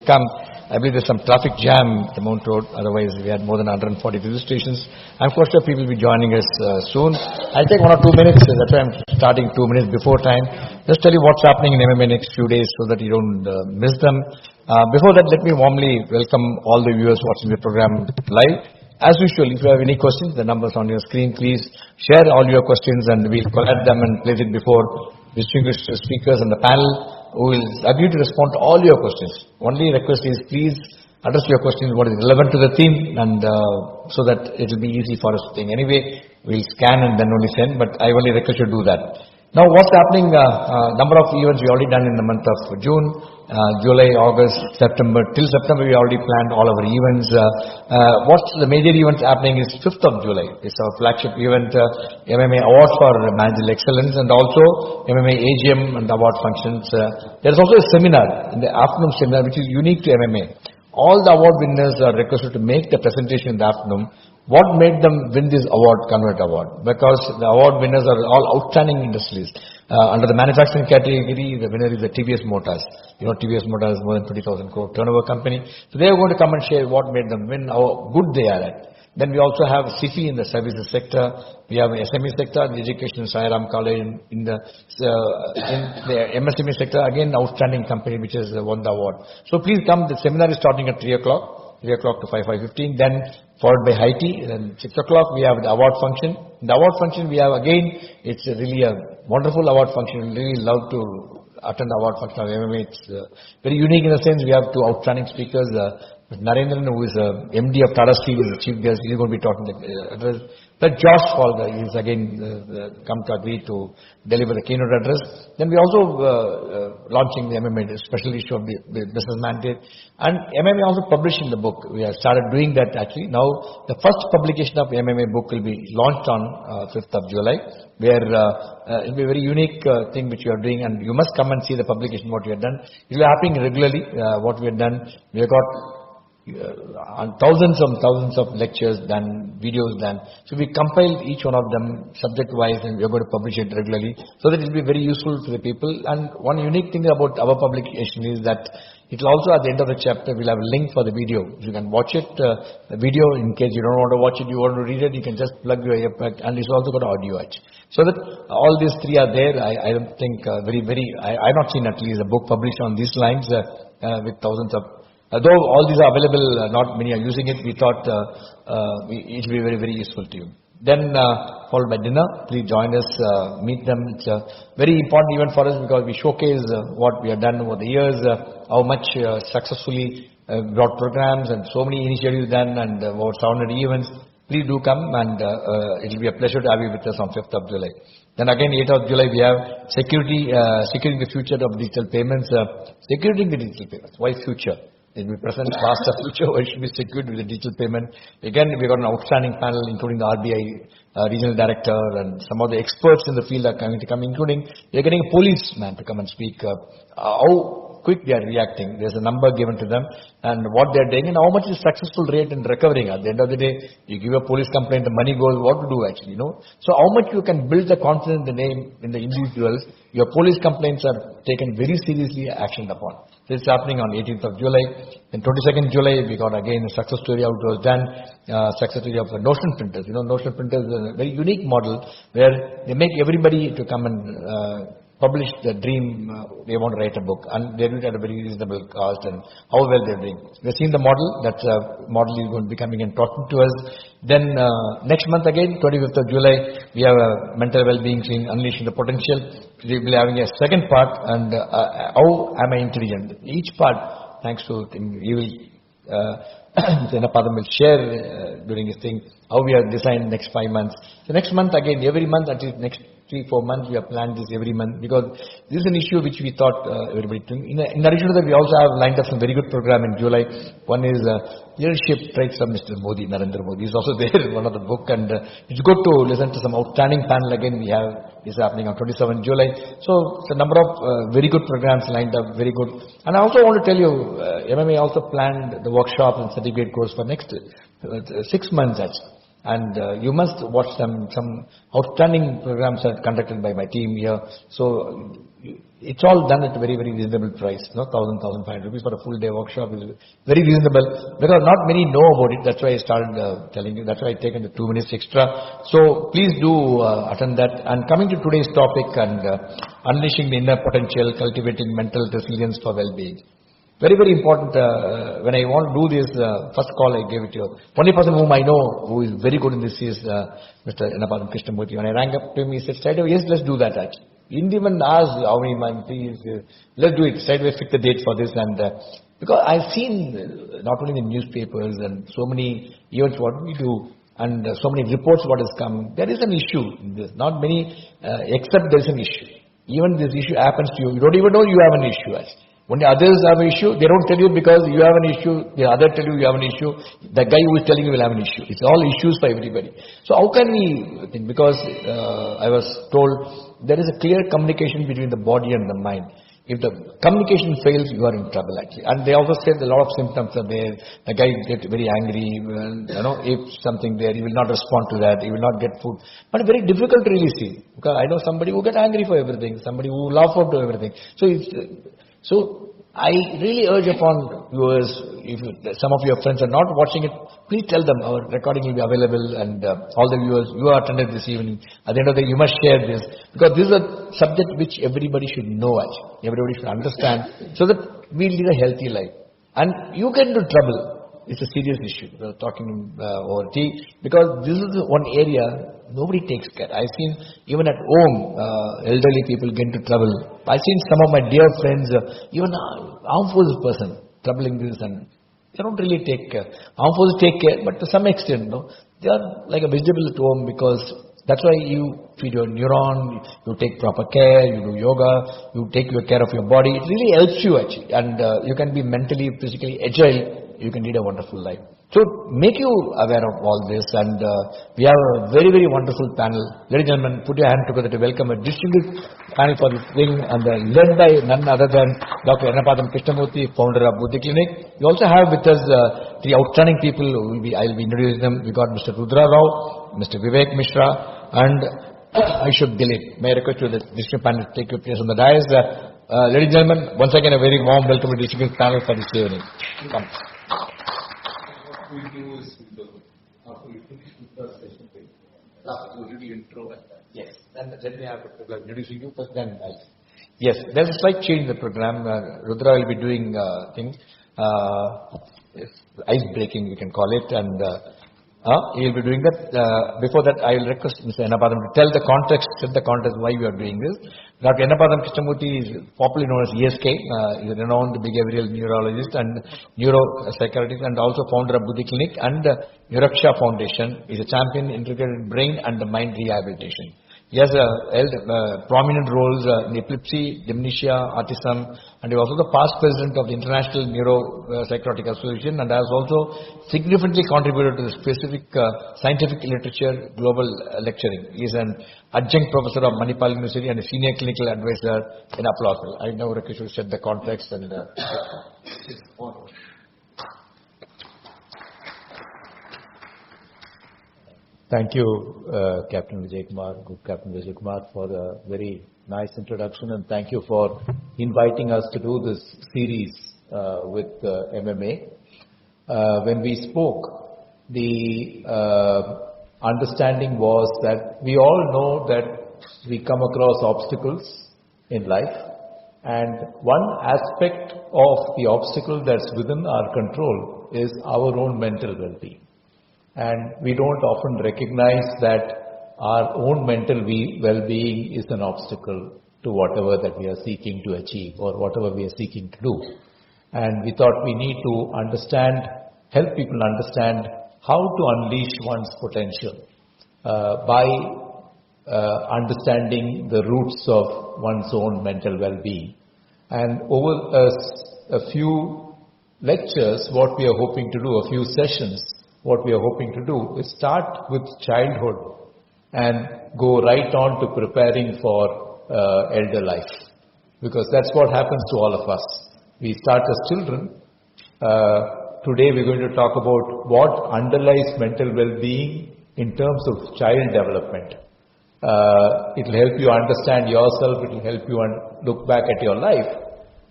come. I believe there's some traffic jam at the Mount Road. Otherwise, we had more than 140 registrations. I'm quite sure people will be joining us soon. I'll take 1 or 2 minutes. That's why I'm starting 2 minutes before time. Just tell you what's happening in MMA next few days so that you don't miss them. Before that, let me warmly welcome all the viewers watching the program live. As usual, if you have any questions, the numbers on your screen, please share all your questions and we'll collect them and place it before distinguished speakers and the panel who will agree to respond to all your questions. Only request is please address your questions what is relevant to the theme and so that it will be easy for us to think. Anyway, we'll scan and then only send, but I only request you to do that. Now, what's happening? Number of events we already done in the month of June, July, August, September. Till September, we already planned all our events. What's the major events happening is 5th of July. It's our flagship event, MMA Awards for Managerial Excellence and also MMA AGM and award functions. There's also a seminar, in the afternoon seminar, which is unique to MMA. All the award winners are requested to make the presentation in the afternoon. What made them win this award, Convert Award? Because the award winners are all outstanding industries. Under the manufacturing category, the winner is the TVS Motors. You know, TVS Motors is more than 20,000 crore turnover company. So they are going to come and share what made them win, how good they are at. Then we also have CIFI in the services sector. We have SME sector, the education, Sairam College in the MSME sector. Again, outstanding company which has won the award. So please come. The seminar is starting at 3 o'clock. 3 o'clock to 5:15. Then followed by high tea. Then 6 o'clock we have the award function. In the award function we have again, it's really a wonderful award function. We really love to attend the award function of MMA. It's very unique in the sense we have two outstanding speakers. Narendran, who is MD of Tata Steel, is the chief guest. He's going to be talking the address. But Josh Falga is again come to agree to deliver the keynote address. Then we also launching the MMA special issue of the business mandate. And MMA also publishing the book. We have started doing that actually. Now the first publication of MMA book will be launched on 5th of July, where it will be a very unique thing which we are doing, and you must come and see the publication what we have done. It will be happening regularly. What we have done, we have got thousands of lectures done, videos done. So we compiled each one of them subject-wise, and we are going to publish it regularly so that it will be very useful to the people. And one unique thing about our publication is that it will also, at the end of the chapter, we'll have a link for the video. You can watch it, the video, in case you don't want to watch it, you want to read it, you can just plug your earplug, and it's also got audio edge. So that all these three are there. I don't think I've not seen at least a book published on these lines with thousands of. Though all these are available, not many are using it, we thought it will be very, very useful to you. Then followed by dinner, please join us, meet them. It's a very important event for us because we showcase what we have done over the years, how much successfully brought programs and so many initiatives done and over 700 events. Please do come and it will be a pleasure to have you with us on 5th of July. Then again 8th of July we have securing the future of digital payments, securing the digital payments. Why future? It will be present, past, or future, or it should be secured with a digital payment. Again, we got an outstanding panel, including the RBI regional director and some of the experts in the field are coming to come, including we are getting a policeman to come and speak. How quick they are reacting. There's a number given to them and what they are doing and how much is successful rate in recovering. At the end of the day, you give a police complaint, the money goes. What to do actually, you know? So how much you can build the confidence in the individuals. Your police complaints are taken very seriously, actioned upon. This is happening on 18th of July. Then 22nd July, we got again a success story how it was done. Success story of the Notion printers. You know, Notion printers is a very unique model where they make everybody to come and publish the dream. They want to write a book and they do it at a very reasonable cost and how well they're doing. We've seen the model. That model is going to be coming and talking to us. Then next month again, 25th of July, we have a mental well-being thing, unleashing the potential. We will be having a second part and how am I intelligent? Each part, thanks to you will, Padam will share during his thing, how we have designed next 5 months. So next month again, every month, at least next 3-4 months, we have planned this every month because this is an issue which we thought everybody. In addition to that, we also have lined up some very good program in July. One is leadership traits of Mr. Modi, Narendra Modi. He's also there in one of the book, and it's good to listen to some outstanding panel again. We have is happening on 27 July. So it's a number of very good programs lined up, very good. And I also want to tell you, MMA also planned the workshop and certificate course for next 6 months actually. And you must watch them. Some outstanding programs are conducted by my team here. So it's all done at a very, very reasonable price. 1,500 rupees for a full day workshop is very reasonable because not many know about it. That's why I started telling you. That's why I taken the 2 minutes extra. So please do attend that. And coming to today's topic and unleashing the inner potential, cultivating mental resilience for well-being. Very, very important. When I want to do this, first call I gave it to you. Only person whom I know who is very good in this is Mr. Enapadam Krishnamurthy. When I rang up to him, he said, straight away, yes, let's do that actually. He didn't even ask how many months, let's do it. Straight away, fix the date for this. And because I've seen not only in the newspapers and so many events what we do, and so many reports what has come, there is an issue in this. Not many, except there is an issue. Even this issue happens to you. You don't even know you have an issue actually. When the others have an issue, they don't tell you because you have an issue, the other tell you you have an issue, the guy who is telling you will have an issue. It's all issues for everybody. So how can we think? Because I was told there is a clear communication between the body and the mind. If the communication fails, you are in trouble actually. And they also said a lot of symptoms are there. The guy gets very angry, if something there, he will not respond to that, he will not get food. But very difficult to really see. Because I know somebody who get angry for everything, somebody who laugh out to everything. So I really urge upon viewers, if some of your friends are not watching it, please tell them our recording will be available and all the viewers, you are attended this evening. At the end of the day, you must share this because this is a subject which everybody should know actually. Everybody should understand so that we lead a healthy life. And you get into trouble. It's a serious issue. We're talking over tea because this is one area nobody takes care. I've seen even at home, elderly people get into trouble. I've seen some of my dear friends, even armed forces person, troubling this and they don't really take care. Armed forces take care, but to some extent, they are like a vegetable at home because that's why you feed your neuron, you take proper care, you do yoga, you take care of your body. It really helps you actually and you can be mentally, physically agile. You can lead a wonderful life. So make you aware of all this and we have a very, very wonderful panel. Ladies and gentlemen, put your hand together to welcome a distinguished panel for this thing and led by none other than Dr. Enapadam Krishnamurthy, founder of Buddhi Clinic. We also have with us three outstanding people who I'll be introducing them. We got Mr. Rudra Rao, Mr. Vivek Mishra and Ashok Dilip. May I request you the distinguished panel to take your place on the dais. Ladies and gentlemen, once again a very warm welcome to the distinguished panel for this evening. Come. We do is after we finish the first session, after the little intro and that. Yes, then we have to introducing you first, then I'll. Yes, there's a slight change in the program. Rudra will be doing things, ice breaking we can call it, and he will be doing that. Before that, I will request Mr. Enapadam to tell the context why we are doing this. Dr. Enapadam Krishnamurthy is popularly known as ESK. He is a renowned behavioral neurologist and neuropsychiatrist and also founder of Buddhi Clinic and Neuraksha Foundation. He is a champion in integrated brain and mind rehabilitation. He has held prominent roles in epilepsy, dementia, autism, and he was also the past president of the International Neuropsychiatric Association and has also significantly contributed to the specific scientific literature global lecturing. He is an adjunct professor of Manipal University and a senior clinical advisor in Applause. I now request you to set the context and Thank you, Captain Vijay Kumar, Group Captain Vijay Kumar, for the very nice introduction, and thank you for inviting us to do this series with MMA. When we spoke, the understanding was that we all know that we come across obstacles in life, and one aspect of the obstacle that's within our control is our own mental well-being. And we don't often recognize that our own mental well-being is an obstacle to whatever that we are seeking to achieve or whatever we are seeking to do. And we thought we need to help people understand how to unleash one's potential by understanding the roots of one's own mental well-being. And over a few lectures, what we are hoping to do, a few sessions, what we are hoping to do is start with childhood and go right on to preparing for elder life. Because that's what happens to all of us. We start as children. Today we're going to talk about what underlies mental well-being in terms of child development. It will help you understand yourself. It will help you look back at your life.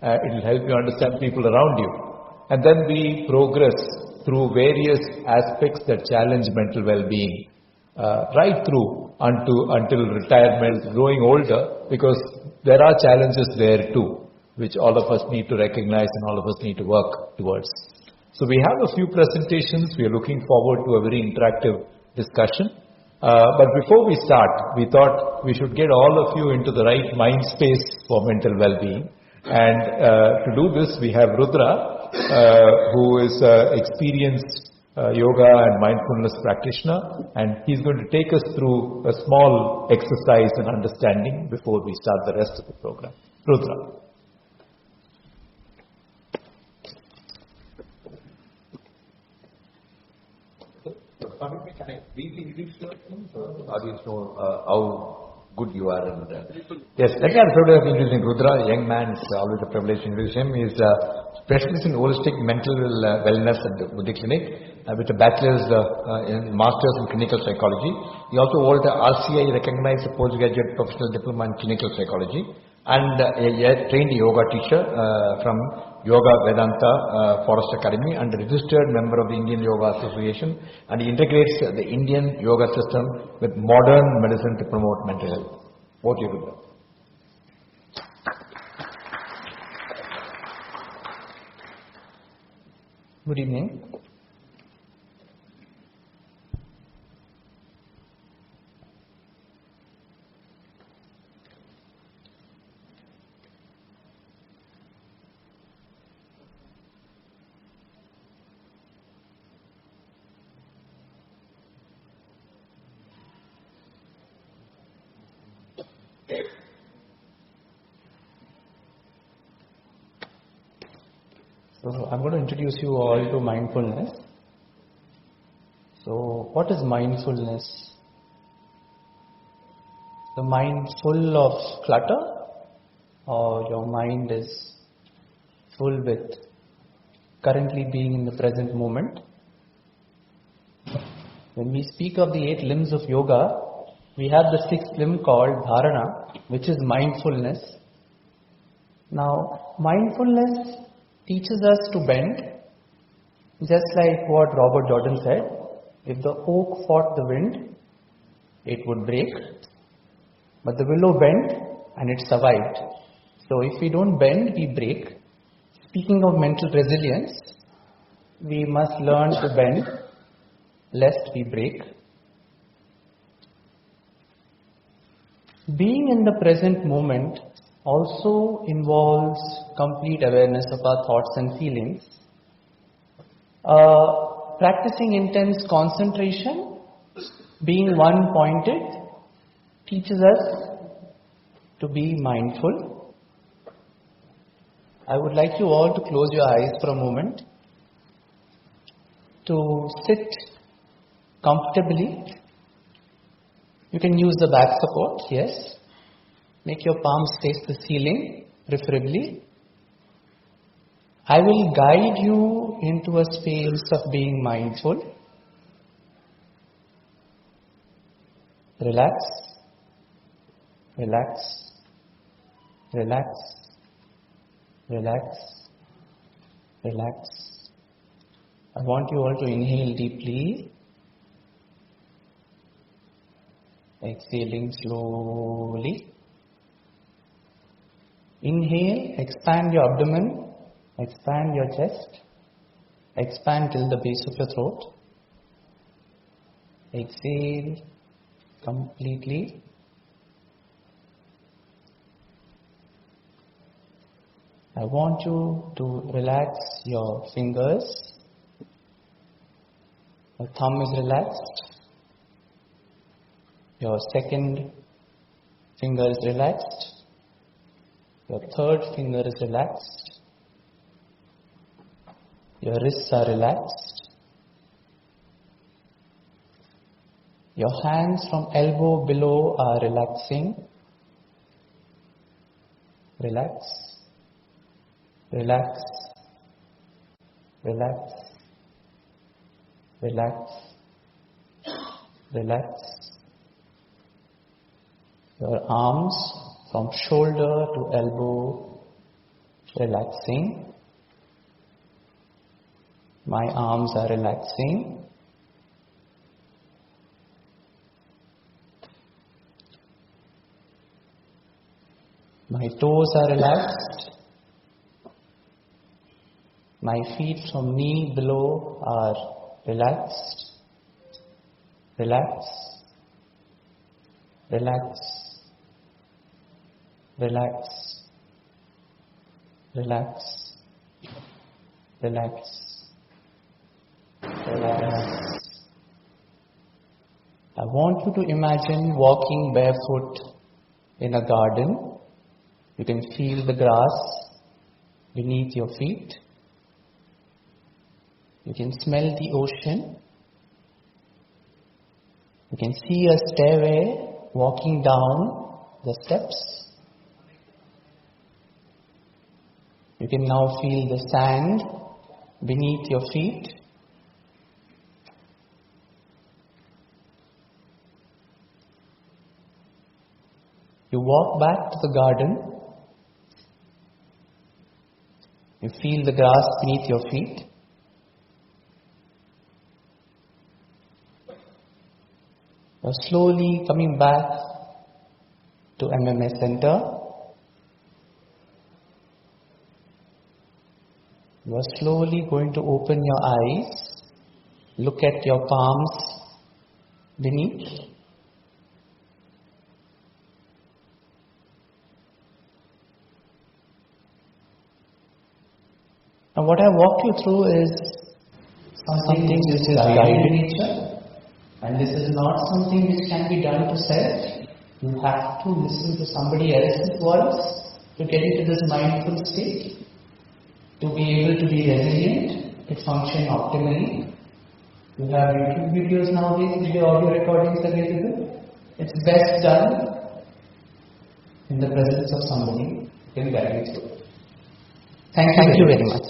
It will help you understand people around you. And then we progress through various aspects that challenge mental well-being, right through until retirement, growing older, because there are challenges there too, which all of us need to recognize and all of us need to work towards. So we have a few presentations. We are looking forward to a very interactive discussion. But before we start, we thought we should get all of you into the right mind space for mental well-being. And to do this, we have Rudra, who is experienced yoga and mindfulness practitioner, and he's going to take us through a small exercise and understanding before we start the rest of the program. Rudra. Can I briefly introduce yourself? Audience know how good you are. And, Yes, let me have the privilege of introducing Rudra, a young man. It's always a privilege to introduce him. He's a specialist in holistic mental wellness at the Buddhi Clinic with a bachelor's in master's in clinical psychology. He also holds the RCI recognized postgraduate professional diploma in clinical psychology and a trained yoga teacher from Yoga Vedanta Forest Academy and a registered member of the Indian Yoga Association, and he integrates the Indian yoga system with modern medicine to promote mental health. Over to you, Rudra. Good evening. So I'm going to introduce you all to mindfulness. So what is mindfulness? The mind full of clutter, or your mind is full with currently being in the present moment? When we speak of the 8 limbs of yoga, we have the 6th limb called dharana, which is mindfulness. Now, mindfulness teaches us to bend, just like what Robert Jordan said. If the oak fought the wind, it would break, but the willow bent and it survived. So if we don't bend, we break. Speaking of mental resilience, we must learn to bend lest we break. Being in the present moment also involves complete awareness of our thoughts and feelings. Practicing intense concentration, being one-pointed, teaches us to be mindful. I would like you all to close your eyes for a moment, to sit comfortably. You can use the back support, yes. Make your palms face the ceiling, preferably. I will guide you into a space of being mindful. Relax, relax, relax, relax, relax. I want you all to inhale deeply. Exhaling slowly. Inhale, expand your abdomen, expand your chest, expand till the base of your throat. Exhale completely. I want you to relax your fingers. Your thumb is relaxed. Your second finger is relaxed. Your third finger is relaxed. Your wrists are relaxed. Your hands from elbow below are relaxing. Relax. Relax. Relax. Relax. Relax. Your arms from shoulder to elbow relaxing. My arms are relaxing. My toes are relaxed. My feet from knee below are relaxed. Relax. Relax. Relax. Relax. Relax. Relax. I want you to imagine walking barefoot in a garden. You can feel the grass beneath your feet. You can smell the ocean. You can see a stairway walking down the steps. You can now feel the sand beneath your feet. You walk back to the garden. You feel the grass beneath your feet. You're slowly coming back to MMA center. You are slowly going to open your eyes. Look at your palms beneath. And what I walked you through is something which is guided nature. And this is not something which can be done to self. You have to listen to somebody else's voice to get into this mindful state, to be able to be resilient, to function optimally. You have YouTube videos nowadays, video audio recordings available. It's best done in the presence of somebody who can guide you through it. Thank you very much.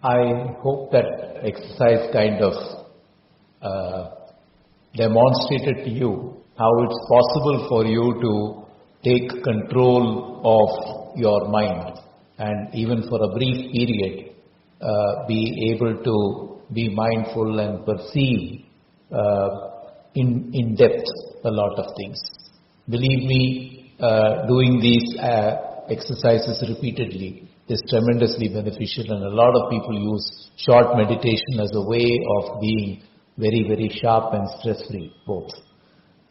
I hope that exercise kind of demonstrated to you how it's possible for you to take control of your mind and even for a brief period be able to be mindful and perceive in depth a lot of things. Believe me, doing these exercises repeatedly is tremendously beneficial, and a lot of people use short meditation as a way of being very, very sharp and stress-free, both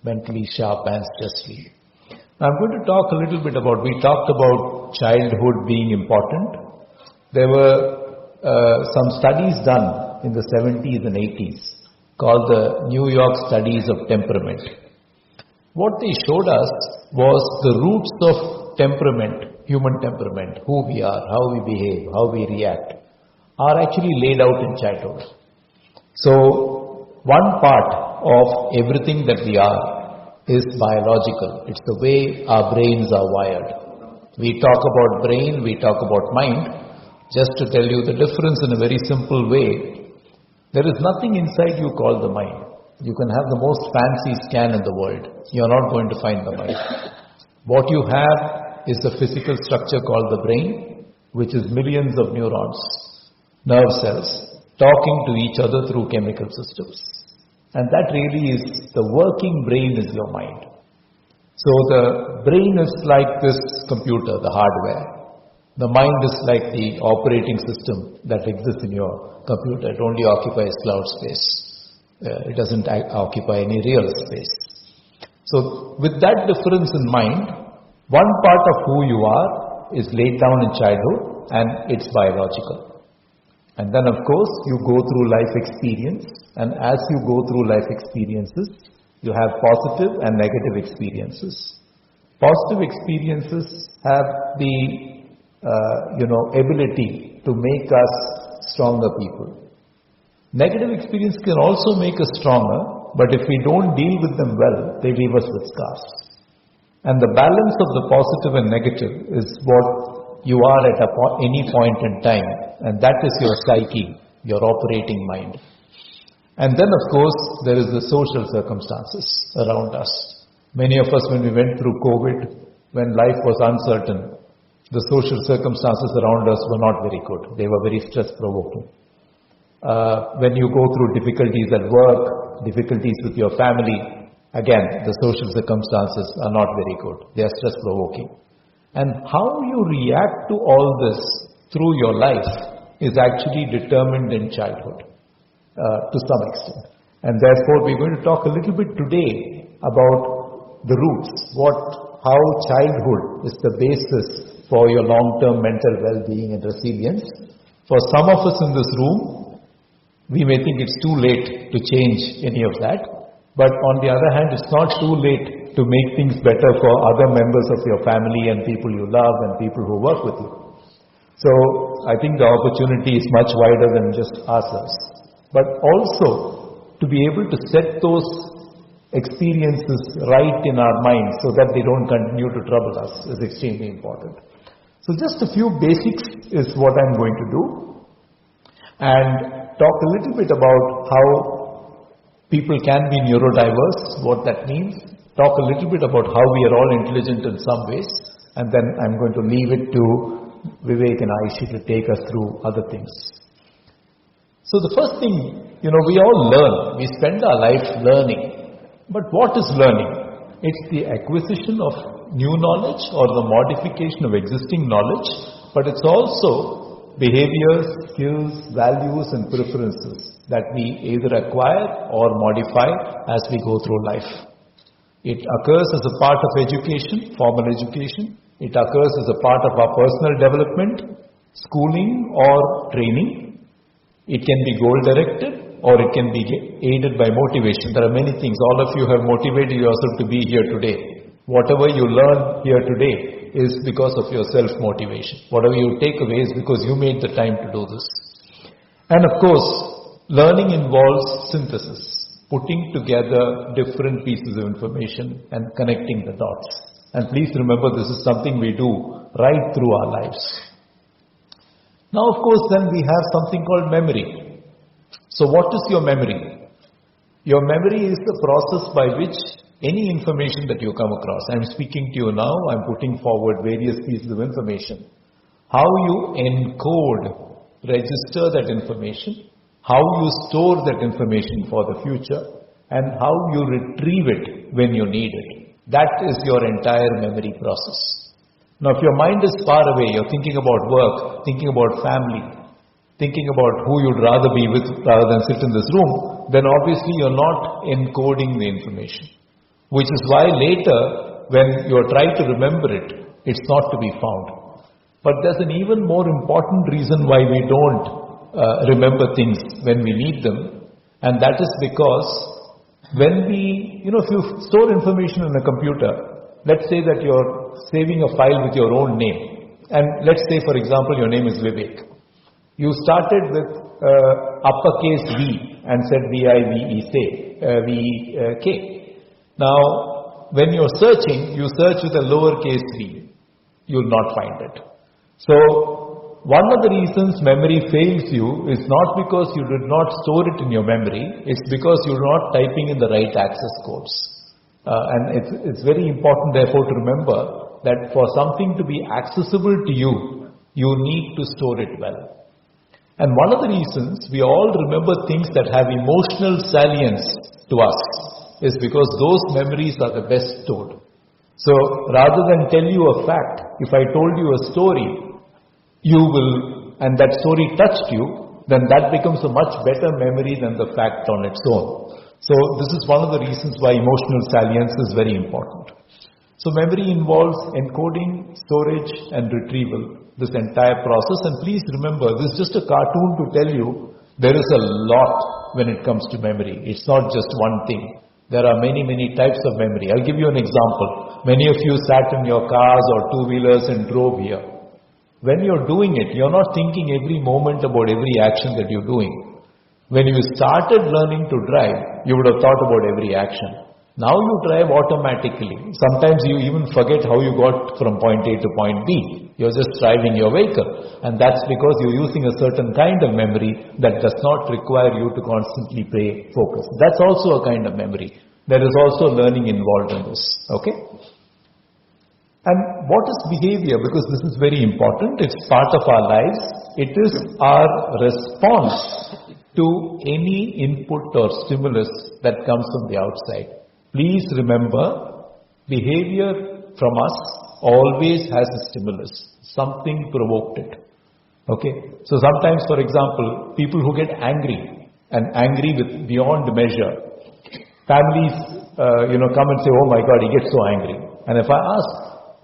mentally sharp and stress-free. Now I'm going to talk a little bit about, we talked about childhood being important. There were some studies done in the 70s and 80s called the New York Studies of Temperament. What they showed us was the roots of temperament, human temperament, who we are, how we behave, how we react, are actually laid out in childhood. So, one part of everything that we are is biological. It's the way our brains are wired. We talk about brain, we talk about mind. Just to tell you the difference in a very simple way, there is nothing inside you called the mind. You can have the most fancy scan in the world. You are not going to find the mind. What you have is the physical structure called the brain, which is millions of neurons, nerve cells, talking to each other through chemical systems. And that really is, the working brain is your mind. So the brain is like this computer, the hardware. The mind is like the operating system that exists in your computer. It only occupies cloud space. It doesn't occupy any real space. So with that difference in mind, one part of who you are is laid down in childhood, and it's biological. And then of course you go through life experience, and as you go through life experiences, you have positive and negative experiences. Positive experiences have the ability to make us stronger people. Negative experience can also make us stronger, but if we don't deal with them well, they leave us with scars. And the balance of the positive and negative is what you are at any point in time, and that is your psyche, your operating mind. And then of course there is the social circumstances around us. Many of us, when we went through COVID, when life was uncertain, the social circumstances around us were not very good. They were very stress-provoking. When you go through difficulties at work, difficulties with your family, again, the social circumstances are not very good. They are stress-provoking. And how you react to all this through your life is actually determined in childhood to some extent. And therefore, we're going to talk a little bit today about the roots, how childhood is the basis for your long-term mental well-being and resilience. For some of us in this room, we may think it's too late to change any of that. But on the other hand, it's not too late to make things better for other members of your family and people you love and people who work with you. So I think the opportunity is much wider than just ourselves. But also to be able to set those experiences right in our minds so that they don't continue to trouble us is extremely important. So just a few basics is what I'm going to do, and talk a little bit about how people can be neurodiverse, what that means, talk a little bit about how we are all intelligent in some ways, and then I'm going to leave it to Vivek and Aishi to take us through other things. So the first thing, we all learn. We spend our life learning. But what is learning? It's the acquisition of new knowledge or the modification of existing knowledge, but it's also behaviors, skills, values and preferences that we either acquire or modify as we go through life. It occurs as a part of education, formal education. It occurs as a part of our personal development, schooling or training. It can be goal-directed, or it can be aided by motivation. There are many things. All of you have motivated yourself to be here today. Whatever you learn here today is because of your self-motivation. Whatever you take away is because you made the time to do this. And of course, learning involves synthesis, putting together different pieces of information and connecting the dots. And please remember, this is something we do right through our lives. Now, of course, then we have something called memory. So what is your memory? Your memory is the process by which any information that you come across, I'm speaking to you now, I'm putting forward various pieces of information. How you encode, register that information, how you store that information for the future, and how you retrieve it when you need it. That is your entire memory process. Now if your mind is far away, you're thinking about work, thinking about family, thinking about who you'd rather be with rather than sit in this room, then obviously you're not encoding the information. Which is why later, when you're trying to remember it, it's not to be found. But there's an even more important reason why we don't remember things when we need them, and that is because when we, if you store information in a computer, let's say that you're saving a file with your own name, and let's say for example your name is Vivek. You started with uppercase V and said V-I-V-E-K. Now, when you're searching, you search with a lowercase v. You'll not find it. So, one of the reasons memory fails you is not because you did not store it in your memory, it's because you're not typing in the right access codes. And it's very important therefore to remember that for something to be accessible to you, you need to store it well. And one of the reasons we all remember things that have emotional salience to us is because those memories are the best stored. So rather than tell you a fact, if I told you a story, and that story touched you, then that becomes a much better memory than the fact on its own. So this is one of the reasons why emotional salience is very important. So memory involves encoding, storage and retrieval, this entire process. And please remember, this is just a cartoon to tell you there is a lot when it comes to memory. It's not just one thing. There are many, many types of memory. I'll give you an example. Many of you sat in your cars or two-wheelers and drove here. When you're doing it, you're not thinking every moment about every action that you're doing. When you started learning to drive, you would have thought about every action. Now you drive automatically. Sometimes you even forget how you got from point A to point B. You're just driving your vehicle. And that's because you're using a certain kind of memory that does not require you to constantly pay focus. That's also a kind of memory. There is also learning involved in this. Okay? And what is behavior? Because this is very important. It's part of our lives. It is our response to any input or stimulus that comes from the outside. Please remember, behavior from us always has a stimulus. Something provoked it. Okay? So sometimes, for example, people who get angry and angry with beyond measure, families, come and say, oh my God, he gets so angry. And if I ask,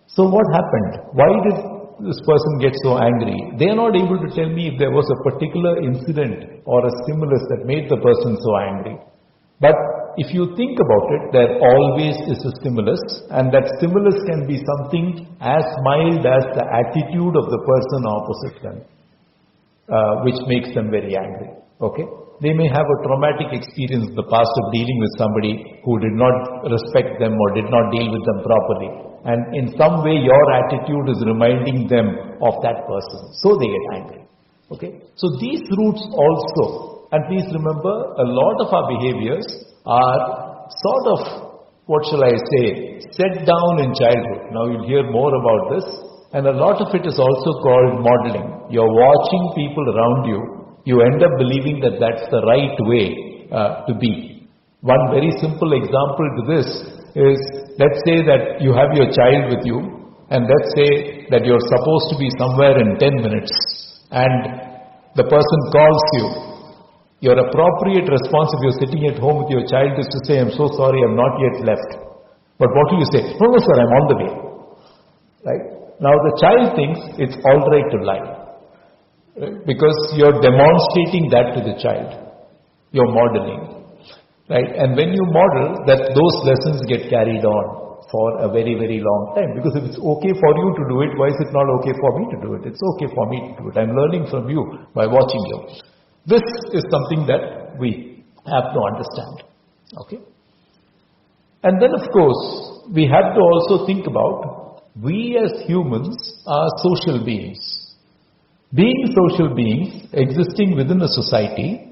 so what happened? Why did this person get so angry? They are not able to tell me if there was a particular incident or a stimulus that made the person so angry. But if you think about it, there always is a stimulus, and that stimulus can be something as mild as the attitude of the person opposite them, which makes them very angry. Okay? They may have a traumatic experience in the past of dealing with somebody who did not respect them or did not deal with them properly. And in some way your attitude is reminding them of that person. So they get angry. Okay? So these roots also, and please remember, a lot of our behaviors are sort of, what shall I say, set down in childhood. Now you'll hear more about this. And a lot of it is also called modeling. You're watching people around you. You end up believing that that's the right way to be. One very simple example to this is, let's say that you have your child with you, and let's say that you're supposed to be somewhere in 10 minutes, and the person calls you. Your appropriate response if you're sitting at home with your child is to say, I'm so sorry, I'm not yet left. But what do you say? No, sir, I'm on the way. Right? Now the child thinks it's all right to lie. Right? Because you're demonstrating that to the child. You're modeling. Right? And when you model, that those lessons get carried on for a very, very long time. Because if it's okay for you to do it, why is it not okay for me to do it? It's okay for me to do it. I'm learning from you by watching you. This is something that we have to understand. Okay? And then of course, we have to also think about, we as humans are social beings. Being social beings, existing within a society,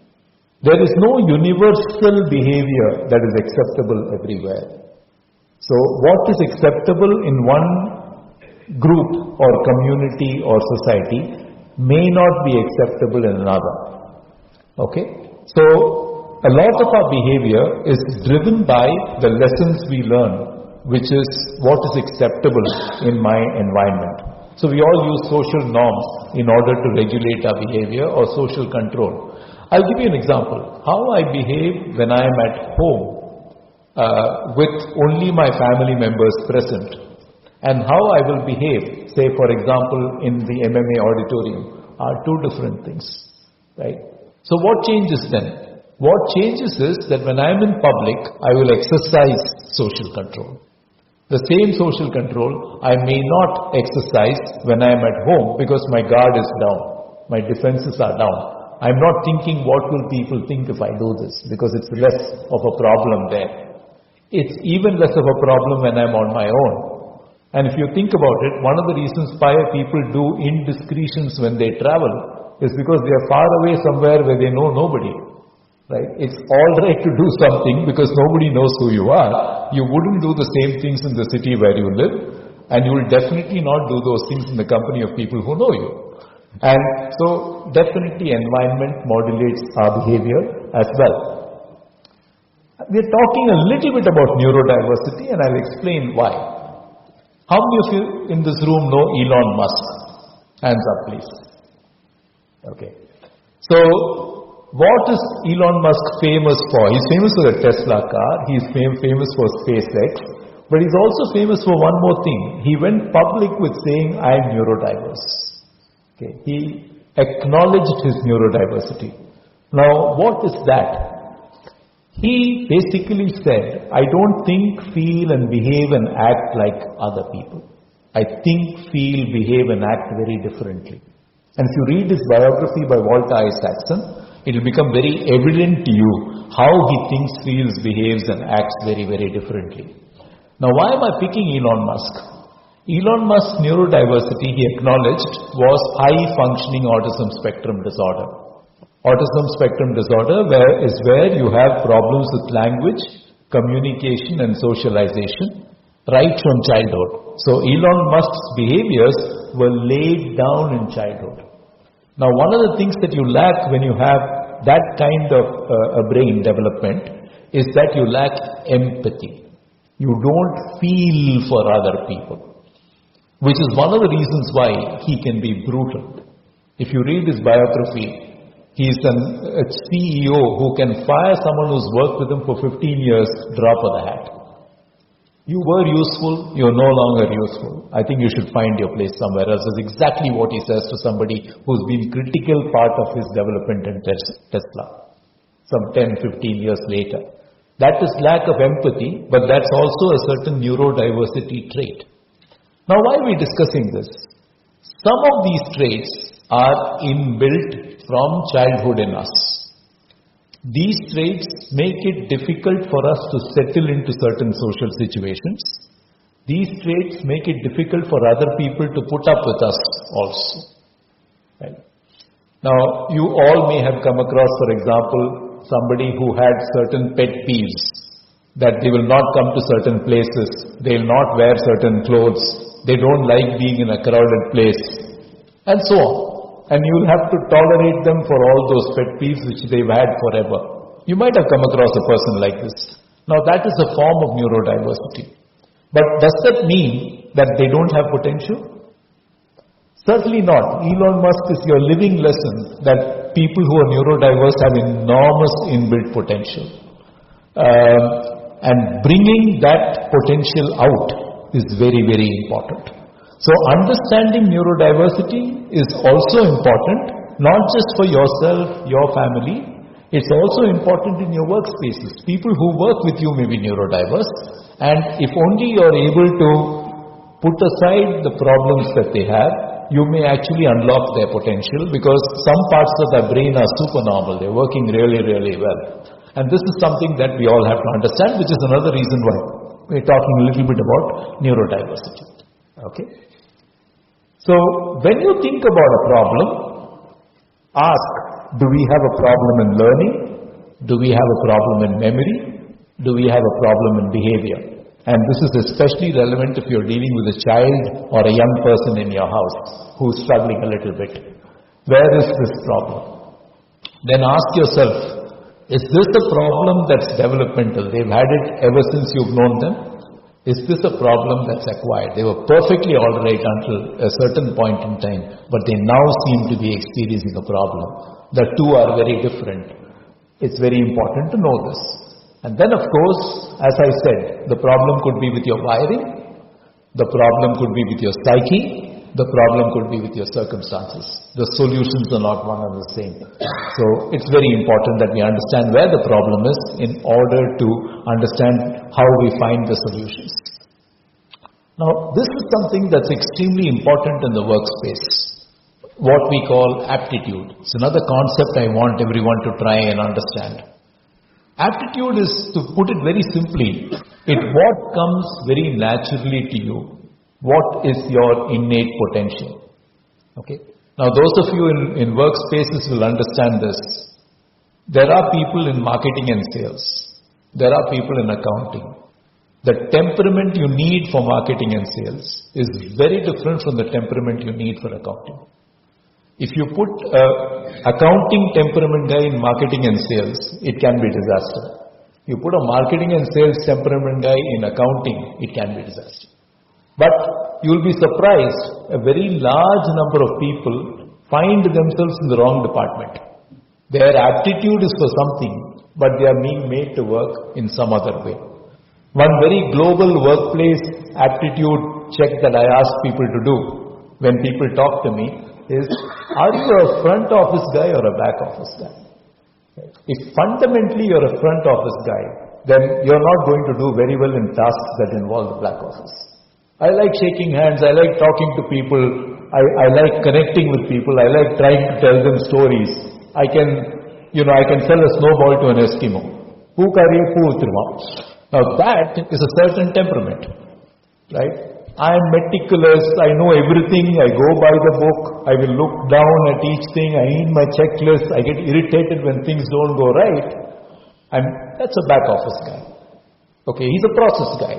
there is no universal behavior that is acceptable everywhere. So what is acceptable in one group or community or society may not be acceptable in another. Okay? So a lot of our behavior is driven by the lessons we learn, which is what is acceptable in my environment. So we all use social norms in order to regulate our behavior or social control. I'll give you an example. How I behave when I am at home with only my family members present, and how I will behave, say for example in the MMA auditorium, are two different things. Right? So what changes then? What changes is that when I am in public, I will exercise social control. The same social control I may not exercise when I am at home because my guard is down. My defenses are down. I'm not thinking what will people think if I do this, because it's less of a problem there. It's even less of a problem when I'm on my own. And if you think about it, one of the reasons why people do indiscretions when they travel is because they are far away somewhere where they know nobody. Right? It's all right to do something because nobody knows who you are. You wouldn't do the same things in the city where you live, and you will definitely not do those things in the company of people who know you. And so definitely environment modulates our behavior as well. We're talking a little bit about neurodiversity, and I'll explain why. How many of you in this room know Elon Musk? Hands up, please. Okay. So, what is Elon Musk famous for? He's famous for the Tesla car. He's famous for SpaceX. But he's also famous for one more thing. He went public with saying, I am neurodiverse. Okay. He acknowledged his neurodiversity. Now, what is that? He basically said, I don't think, feel and behave and act like other people. I think, feel, behave and act very differently. And if you read his biography by Walter Isaacson, it will become very evident to you how he thinks, feels, behaves and acts very, very differently. Now, why am I picking Elon Musk? Elon Musk's neurodiversity, he acknowledged, was high functioning autism spectrum disorder. Autism spectrum disorder is where you have problems with language, communication and socialization right from childhood. So Elon Musk's behaviors were laid down in childhood. Now, one of the things that you lack when you have that kind of a brain development is that you lack empathy. You don't feel for other people, which is one of the reasons why he can be brutal. If you read his biography, he's a CEO who can fire someone who's worked with him for 15 years, drop of the hat. You were useful, you're no longer useful. I think you should find your place somewhere else. That's exactly what he says to somebody who's been critical part of his development in Tesla, some 10, 15 years later. That is lack of empathy, but that's also a certain neurodiversity trait. Now, why are we discussing this? Some of these traits are inbuilt from childhood in us. These traits make it difficult for us to settle into certain social situations. These traits make it difficult for other people to put up with us also. Right? Now, you all may have come across, for example, somebody who had certain pet peeves, that they will not come to certain places, they will not wear certain clothes, they don't like being in a crowded place, and so on. And you will have to tolerate them for all those pet peeves which they've had forever. You might have come across a person like this. Now that is a form of neurodiversity. But does that mean that they don't have potential? Certainly not. Elon Musk is your living lesson that people who are neurodiverse have enormous inbuilt potential. And bringing that potential out is very, very important. So understanding neurodiversity is also important, not just for yourself, your family. It's also important in your workspaces. People who work with you may be neurodiverse, and if only you're able to put aside the problems that they have, you may actually unlock their potential, because some parts of their brain are supernormal. They're working really, really well. And this is something that we all have to understand, which is another reason why we're talking a little bit about neurodiversity. Okay? So, when you think about a problem, ask, do we have a problem in learning? Do we have a problem in memory? Do we have a problem in behavior? And this is especially relevant if you're dealing with a child or a young person in your house who's struggling a little bit. Where is this problem? Then ask yourself, is this a problem that's developmental? They've had it ever since you've known them? Is this a problem that's acquired? They were perfectly all right until a certain point in time, but they now seem to be experiencing a problem. The two are very different. It's very important to know this. And then of course, as I said, the problem could be with your wiring, the problem could be with your psyche, the problem could be with your circumstances. The solutions are not one and the same. So it's very important that we understand where the problem is in order to understand how we find the solutions. Now, this is something that's extremely important in the workspace, what we call aptitude. It's another concept I want everyone to try and understand. Aptitude is, to put it very simply, what comes very naturally to you. What is your innate potential? Okay. Now those of you in workspaces will understand this. There are people in marketing and sales. There are people in accounting. The temperament you need for marketing and sales is very different from the temperament you need for accounting. If you put accounting temperament guy in marketing and sales, it can be disaster. You put a marketing and sales temperament guy in accounting, it can be disaster. But you will be surprised, a very large number of people find themselves in the wrong department. Their aptitude is for something, but they are being made to work in some other way. One very global workplace aptitude check that I ask people to do when people talk to me is, are you a front office guy or a back office guy? If fundamentally you're a front office guy, then you're not going to do very well in tasks that involve the back office. I like shaking hands, I like talking to people, I like connecting with people, I like trying to tell them stories. I can sell a snowball to an Eskimo. Now that is a certain temperament, right? I am meticulous, I know everything, I go by the book, I will look down at each thing, I need my checklist, I get irritated when things don't go right. And that's a back office guy. Okay, he's a process guy.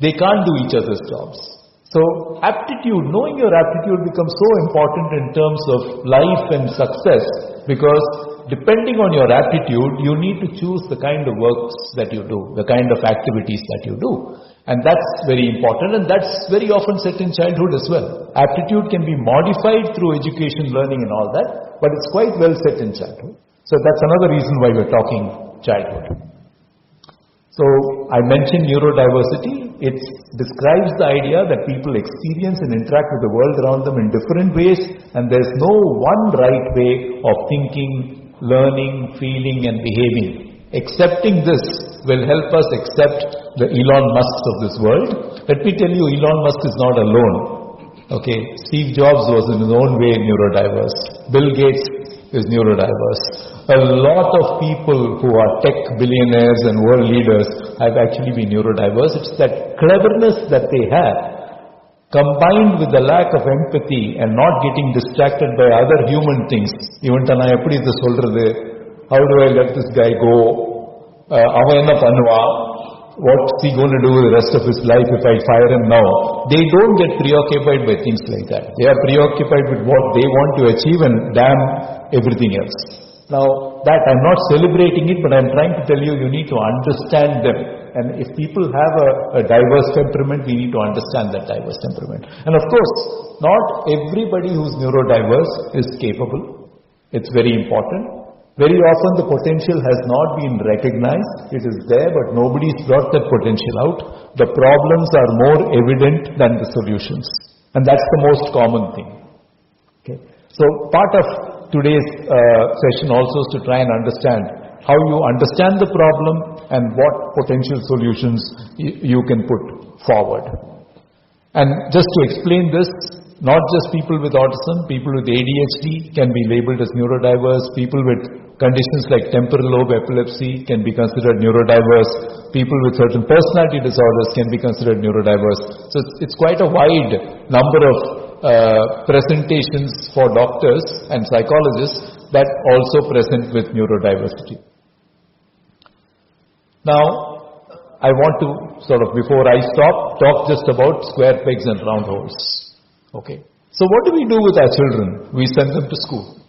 They can't do each other's jobs. So aptitude, knowing your aptitude becomes so important in terms of life and success, because depending on your aptitude, you need to choose the kind of works that you do, the kind of activities that you do. And that's very important, and that's very often set in childhood as well. Aptitude can be modified through education, learning and all that, but it's quite well set in childhood. So that's another reason why we're talking childhood. So I mentioned neurodiversity. It describes the idea that people experience and interact with the world around them in different ways, and there's no one right way of thinking, learning, feeling and behaving. Accepting this will help us accept the Elon Musks of this world. Let me tell you, Elon Musk is not alone. Okay, Steve Jobs was in his own way neurodiverse. Bill Gates is neurodiverse. A lot of people who are tech billionaires and world leaders have actually been neurodiverse. It's that cleverness that they have, combined with the lack of empathy and not getting distracted by other human things. Even tana eppadi idu solradhu, how do I let this guy go? Avan enna pannuva? What's he going to do with the rest of his life if I fire him now? They don't get preoccupied by things like that. They are preoccupied with what they want to achieve and damn everything else. Now, that I'm not celebrating it, but I'm trying to tell you, you need to understand them. And if people have a diverse temperament, we need to understand that diverse temperament. And of course, not everybody who's neurodiverse is capable. It's very important. Very often the potential has not been recognized. It is there, but nobody's brought that potential out. The problems are more evident than the solutions. And that's the most common thing. Okay. So part of today's session also is to try and understand how you understand the problem and what potential solutions you can put forward. And just to explain this, not just people with autism, people with ADHD can be labeled as neurodiverse, people with conditions like temporal lobe epilepsy can be considered neurodiverse, people with certain personality disorders can be considered neurodiverse. So it's quite a wide number of presentations for doctors and psychologists that also present with neurodiversity. Now, I want to sort of, before I stop, talk just about square pegs and round holes. Okay. So what do we do with our children? We send them to school.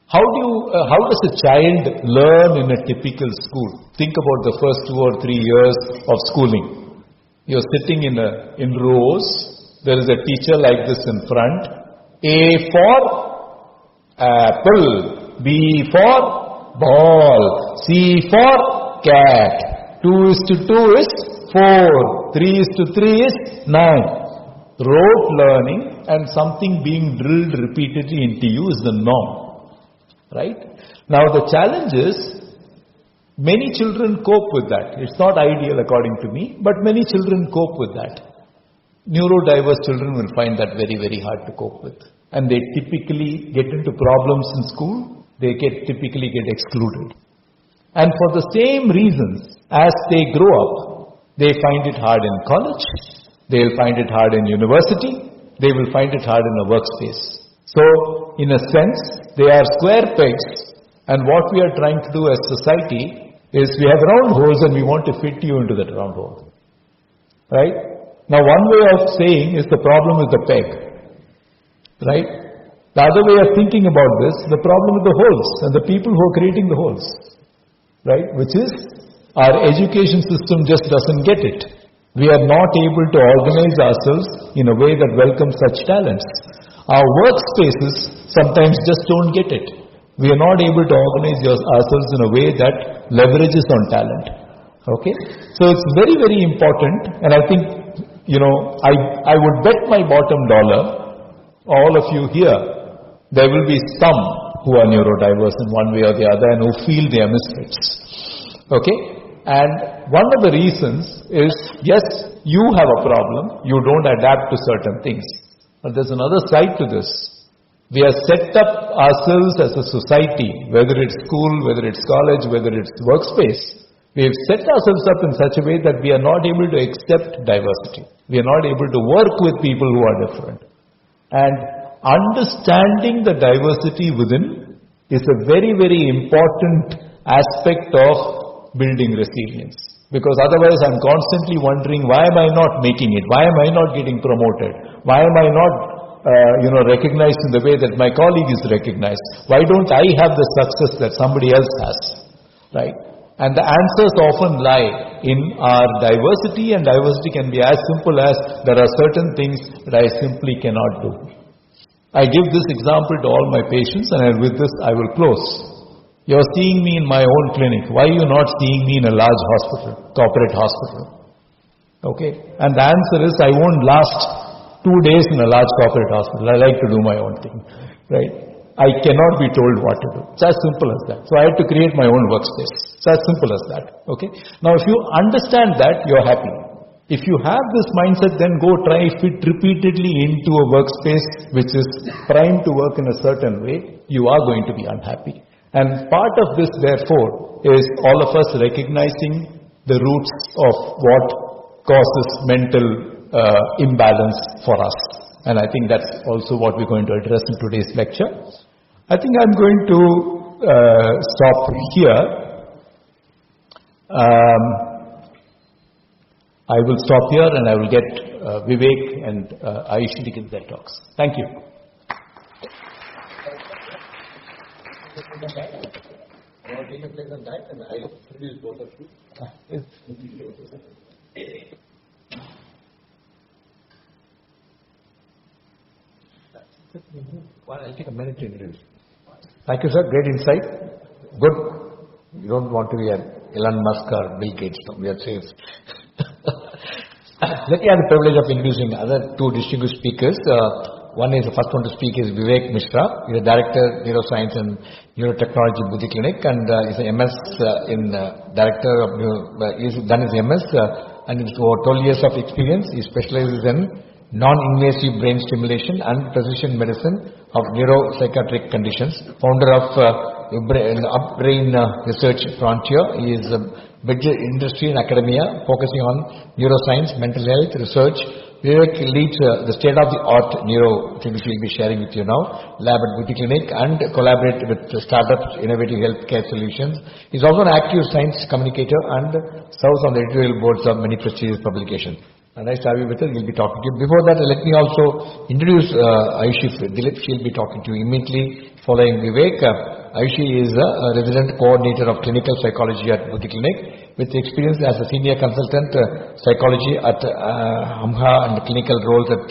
How does a child learn in a typical school? Think about the first 2 or 3 years of schooling. You're sitting in rows. There is a teacher like this in front. A for apple. B for ball. C for cat. 2:2 is 4. 3:3 is 9. Rote learning and something being drilled repeatedly into you is the norm. Right? Now the challenge is, many children cope with that. It's not ideal according to me, but many children cope with that. Neurodiverse children will find that very, very hard to cope with. And they typically get into problems in school. They typically get excluded. And for the same reasons, as they grow up, they find it hard in college. They'll find it hard in university. They will find it hard in a workspace. So, in a sense, they are square pegs, and what we are trying to do as society is we have round holes and we want to fit you into that round hole. Right? Now, one way of saying is the problem is the peg. Right? The other way of thinking about this, the problem is the holes and the people who are creating the holes. Right? Which is, our education system just doesn't get it. We are not able to organize ourselves in a way that welcomes such talents. Our workspaces sometimes just don't get it. We are not able to organize ourselves in a way that leverages on talent. Okay? So it's very, very important, and I think, I would bet my bottom dollar, all of you here, there will be some who are neurodiverse in one way or the other and who feel they are misfits. Okay? And one of the reasons is, yes, you have a problem, you don't adapt to certain things. But there's another side to this. We have set up ourselves as a society, whether it's school, whether it's college, whether it's workspace. We have set ourselves up in such a way that we are not able to accept diversity. We are not able to work with people who are different. And understanding the diversity within is a very, very important aspect of building resilience. Because otherwise I'm constantly wondering, why am I not making it? Why am I not getting promoted? Why am I not recognized in the way that my colleague is recognized? Why don't I have the success that somebody else has? Right? And the answers often lie in our diversity, and diversity can be as simple as there are certain things that I simply cannot do. I give this example to all my patients, and with this I will close. You're seeing me in my own clinic. Why are you not seeing me in a large hospital, corporate hospital? Okay? And the answer is, I won't last 2 days in a large corporate hospital. I like to do my own thing. Right? I cannot be told what to do. It's as simple as that. So I had to create my own workspace. It's as simple as that. Okay? Now if you understand that, you're happy. If you have this mindset, then go try fit repeatedly into a workspace which is primed to work in a certain way. You are going to be unhappy. And part of this, therefore, is all of us recognizing the roots of what causes mental imbalance for us. And I think that's also what we're going to address in today's lecture. I think I'm going to stop here. I will stop here and I will get Vivek and Ayushi to give their talks. Thank you. Well, I'll take a minute to introduce. Thank you, sir. Great insight. Good. You don't want to be an Elon Musk or Bill Gates. No, we are safe. Let me have the privilege of introducing other two distinguished speakers. The first one to speak is Vivek Mishra. He's a Director, Neuroscience and Neurotechnology Buddhi Clinic, and he's an MS Director of, he's done his MS, and he's over 12 years of experience. He specializes in non-invasive brain stimulation and precision medicine of neuropsychiatric conditions. Founder of Upbrain Research Frontier. He is a big industry and academia focusing on neuroscience, mental health, research. Vivek leads the state-of-the-art neuro thing which we'll be sharing with you now, lab at Buddhi Clinic, and collaborate with startups, innovative healthcare solutions. He's also an active science communicator and serves on the editorial boards of many prestigious publications. Nice to have you with us. We'll be talking to you. Before that, let me also introduce Ayushi Dilip. She'll be talking to you immediately following Vivek. Ayushi is a resident coordinator of clinical psychology at Buddhi Clinic with experience as a senior consultant psychology at Amha and clinical roles at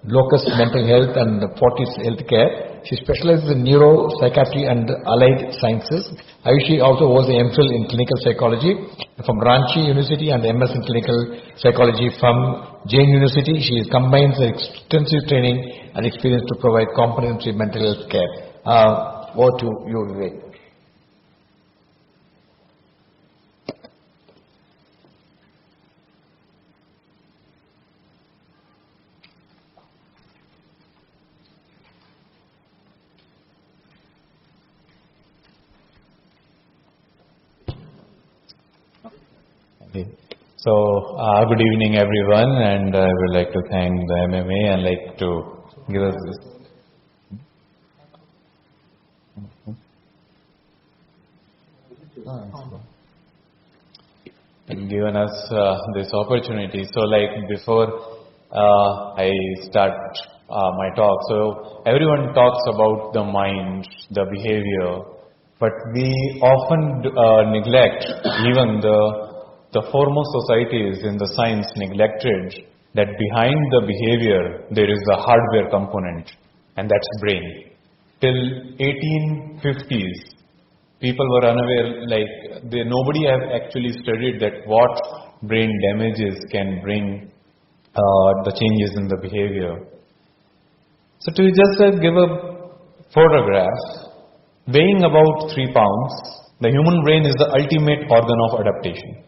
Locus Mental Health and Fortis Healthcare. She specializes in neuropsychiatry and allied sciences. Ayushi also holds an MPhil in clinical psychology from Ranchi University and MS in clinical psychology from Jain University. She combines extensive training and experience to provide comprehensive mental health care. Over to you, Vivek. Okay. So, good evening everyone, and I would like to thank the MMA and like to give us this. Given us this opportunity. So like before I start my talk, so everyone talks about the mind, the behavior, but we often neglect, even the foremost societies in the science neglected that behind the behavior there is a hardware component, and that's brain. Till 1850s, people were unaware, nobody have actually studied that what brain damages can bring the changes in the behavior. So to just give a photograph, weighing about 3 pounds, the human brain is the ultimate organ of adaptation.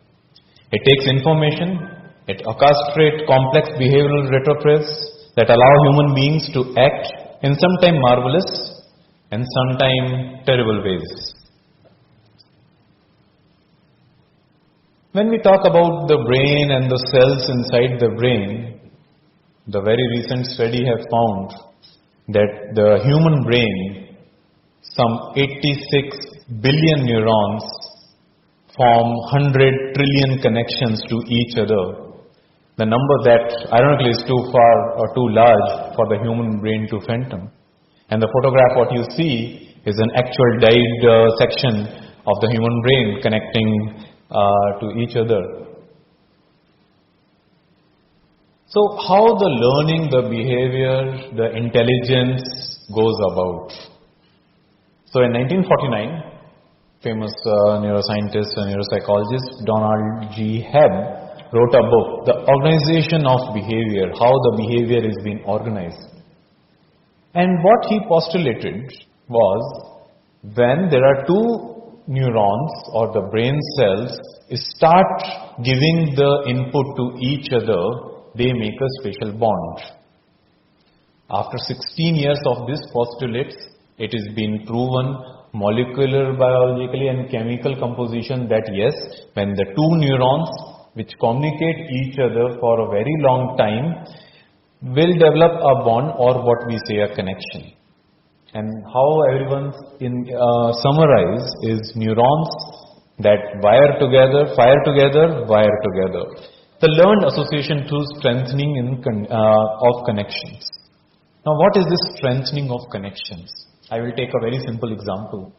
It takes information, it orchestrates complex behavioral retrophrases that allow human beings to act in sometimes marvelous and sometimes terrible ways. When we talk about the brain and the cells inside the brain, the very recent study have found that the human brain, some 86 billion neurons form 100 trillion connections to each other. The number that ironically is too far or too large for the human brain to fathom. And the photograph what you see is an actual dyed section of the human brain connecting to each other. So how the learning, the behavior, the intelligence goes about. So in 1949, famous neuroscientist and neuropsychologist Donald G. Hebb wrote a book, The Organization of Behavior, how the behavior is being organized. And what he postulated was, when there are two neurons or the brain cells start giving the input to each other, they make a special bond. After 16 years of this postulates, it is been proven molecular biologically and chemical composition that yes, when the two neurons which communicate each other for a very long time will develop a bond, or what we say a connection. And how everyone summarize is neurons that wire together, fire together, wire together. The learned association through strengthening of connections. Now what is this strengthening of connections? I will take a very simple example.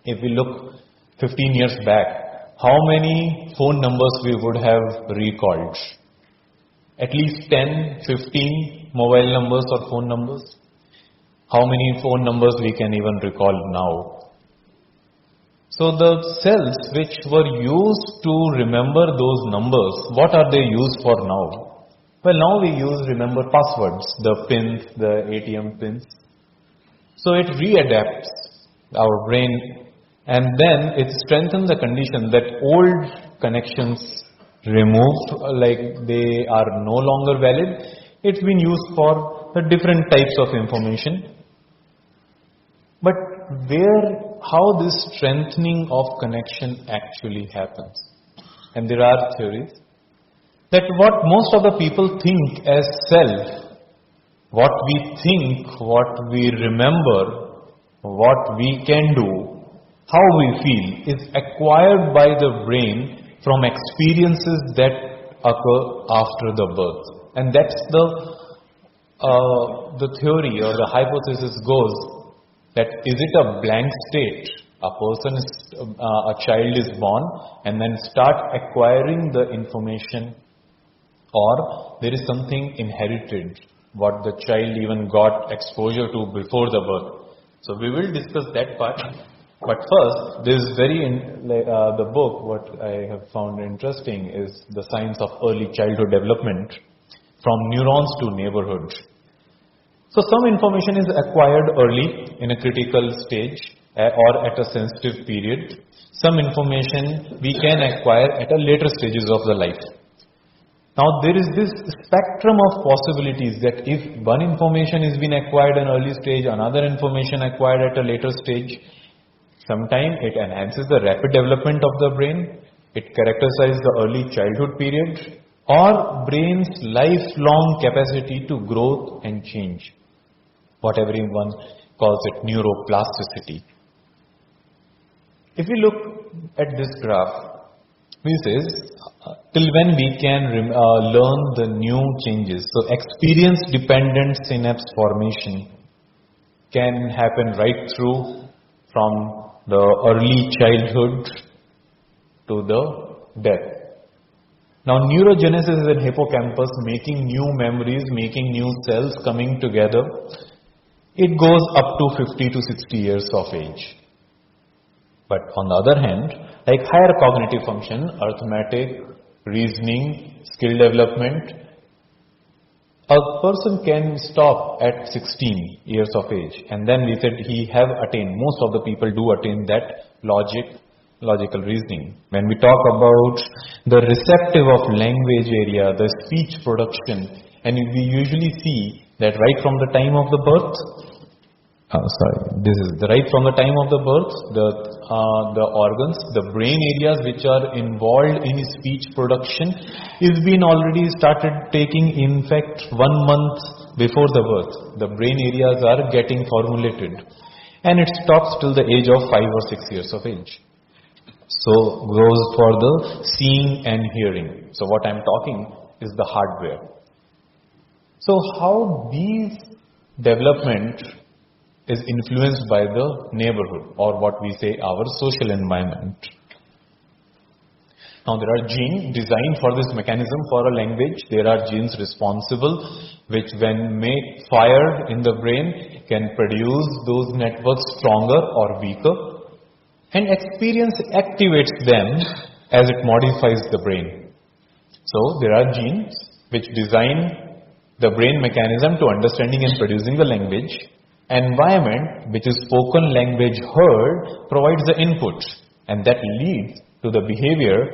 If we look 15 years back, how many phone numbers we would have recalled? At least 10, 15 mobile numbers or phone numbers. How many phone numbers we can even recall now? So the cells which were used to remember those numbers, what are they used for now? Well, now we remember passwords, the pins, the ATM pins. So it readapts our brain, and then it strengthens the condition that old connections removed, like they are no longer valid. It's been used for the different types of information. But how this strengthening of connection actually happens? And there are theories that what most of the people think as self, what we think, what we remember, what we can do, how we feel, is acquired by the brain from experiences that occur after the birth. And that's the theory or the hypothesis goes that is it a blank state? A child is born and then start acquiring the information, or there is something inherited, what the child even got exposure to before the birth. So we will discuss that part. But first, this is the book, what I have found interesting is The Science of Early Childhood Development, From Neurons to Neighborhood. So some information is acquired early in a critical stage or at a sensitive period. Some information we can acquire at a later stages of the life. Now there is this spectrum of possibilities that if one information is being acquired at an early stage, another information acquired at a later stage, sometimes it enhances the rapid development of the brain, it characterizes the early childhood period, or brain's lifelong capacity to growth and change, what everyone calls it neuroplasticity. If we look at this graph, this is till when we can learn the new changes. So experience-dependent synapse formation can happen right through from the early childhood to the death. Now neurogenesis is in hippocampus, making new memories, making new cells coming together. It goes up to 50 to 60 years of age. But on the other hand, like higher cognitive function, arithmetic, reasoning, skill development, a person can stop at 16 years of age, and then we said he have attained, most of the people do attain that logical reasoning. When we talk about the receptive of language area, the speech production, and we usually see that right from the time of the birth, right from the time of the birth, the organs, the brain areas which are involved in speech production is been already started taking, in fact, 1 month before the birth. The brain areas are getting formulated, and it stops till the age of 5 or 6 years of age. So goes for the seeing and hearing. So what I'm talking is the hardware. So how these development is influenced by the neighborhood, or what we say our social environment. Now there are genes designed for this mechanism for a language. There are genes responsible which when fired in the brain can produce those networks stronger or weaker, and experience activates them as it modifies the brain. So there are genes which design the brain mechanism to understanding and producing the language. Environment, which is spoken language heard, provides the input, and that leads to the behavior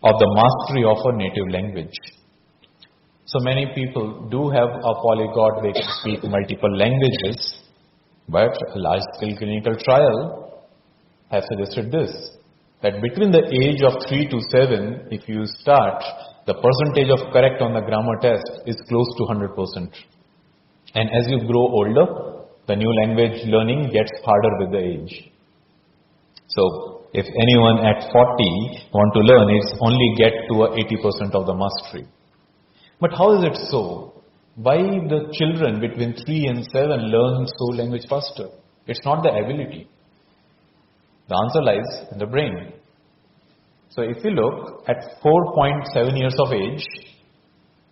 of the mastery of a native language. So many people do have a polyglot, they can speak multiple languages, but a large-scale clinical trial has suggested this, that between the age of 3 to 7, if you start, the percentage of correct on the grammar test is close to 100%. And as you grow older, the new language learning gets harder with the age. So, if anyone at 40 want to learn, it's only get to 80% of the mastery. But how is it so? Why the children between 3 and 7 learn so language faster? It's not the ability. The answer lies in the brain. So, if you look at 4.7 years of age,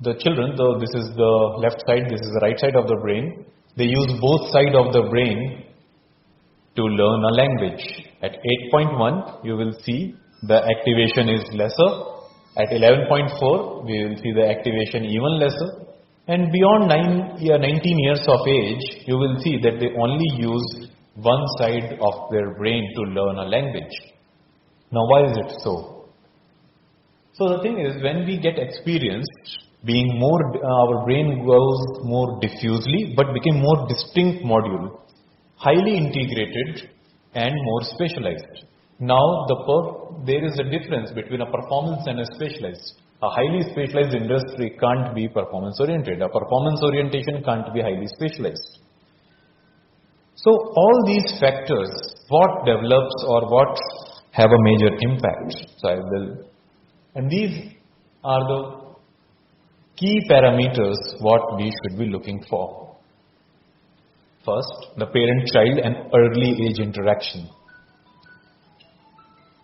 the children, though this is the left side, this is the right side of the brain, they use both sides of the brain to learn a language. At 8.1, you will see the activation is lesser. At 11.4, we will see the activation even lesser. And beyond 19 years of age, you will see that they only use one side of their brain to learn a language. Now, why is it so? So the thing is, when we get experienced, being more, our brain goes more diffusely, but became more distinct module, highly integrated and more specialized. Now, there is a difference between a performance and a specialized. A highly specialized industry can't be performance oriented. A performance orientation can't be highly specialized. So, all these factors, what develops or what have a major impact. And these are the key parameters what we should be looking for. First, the parent-child and early age interaction.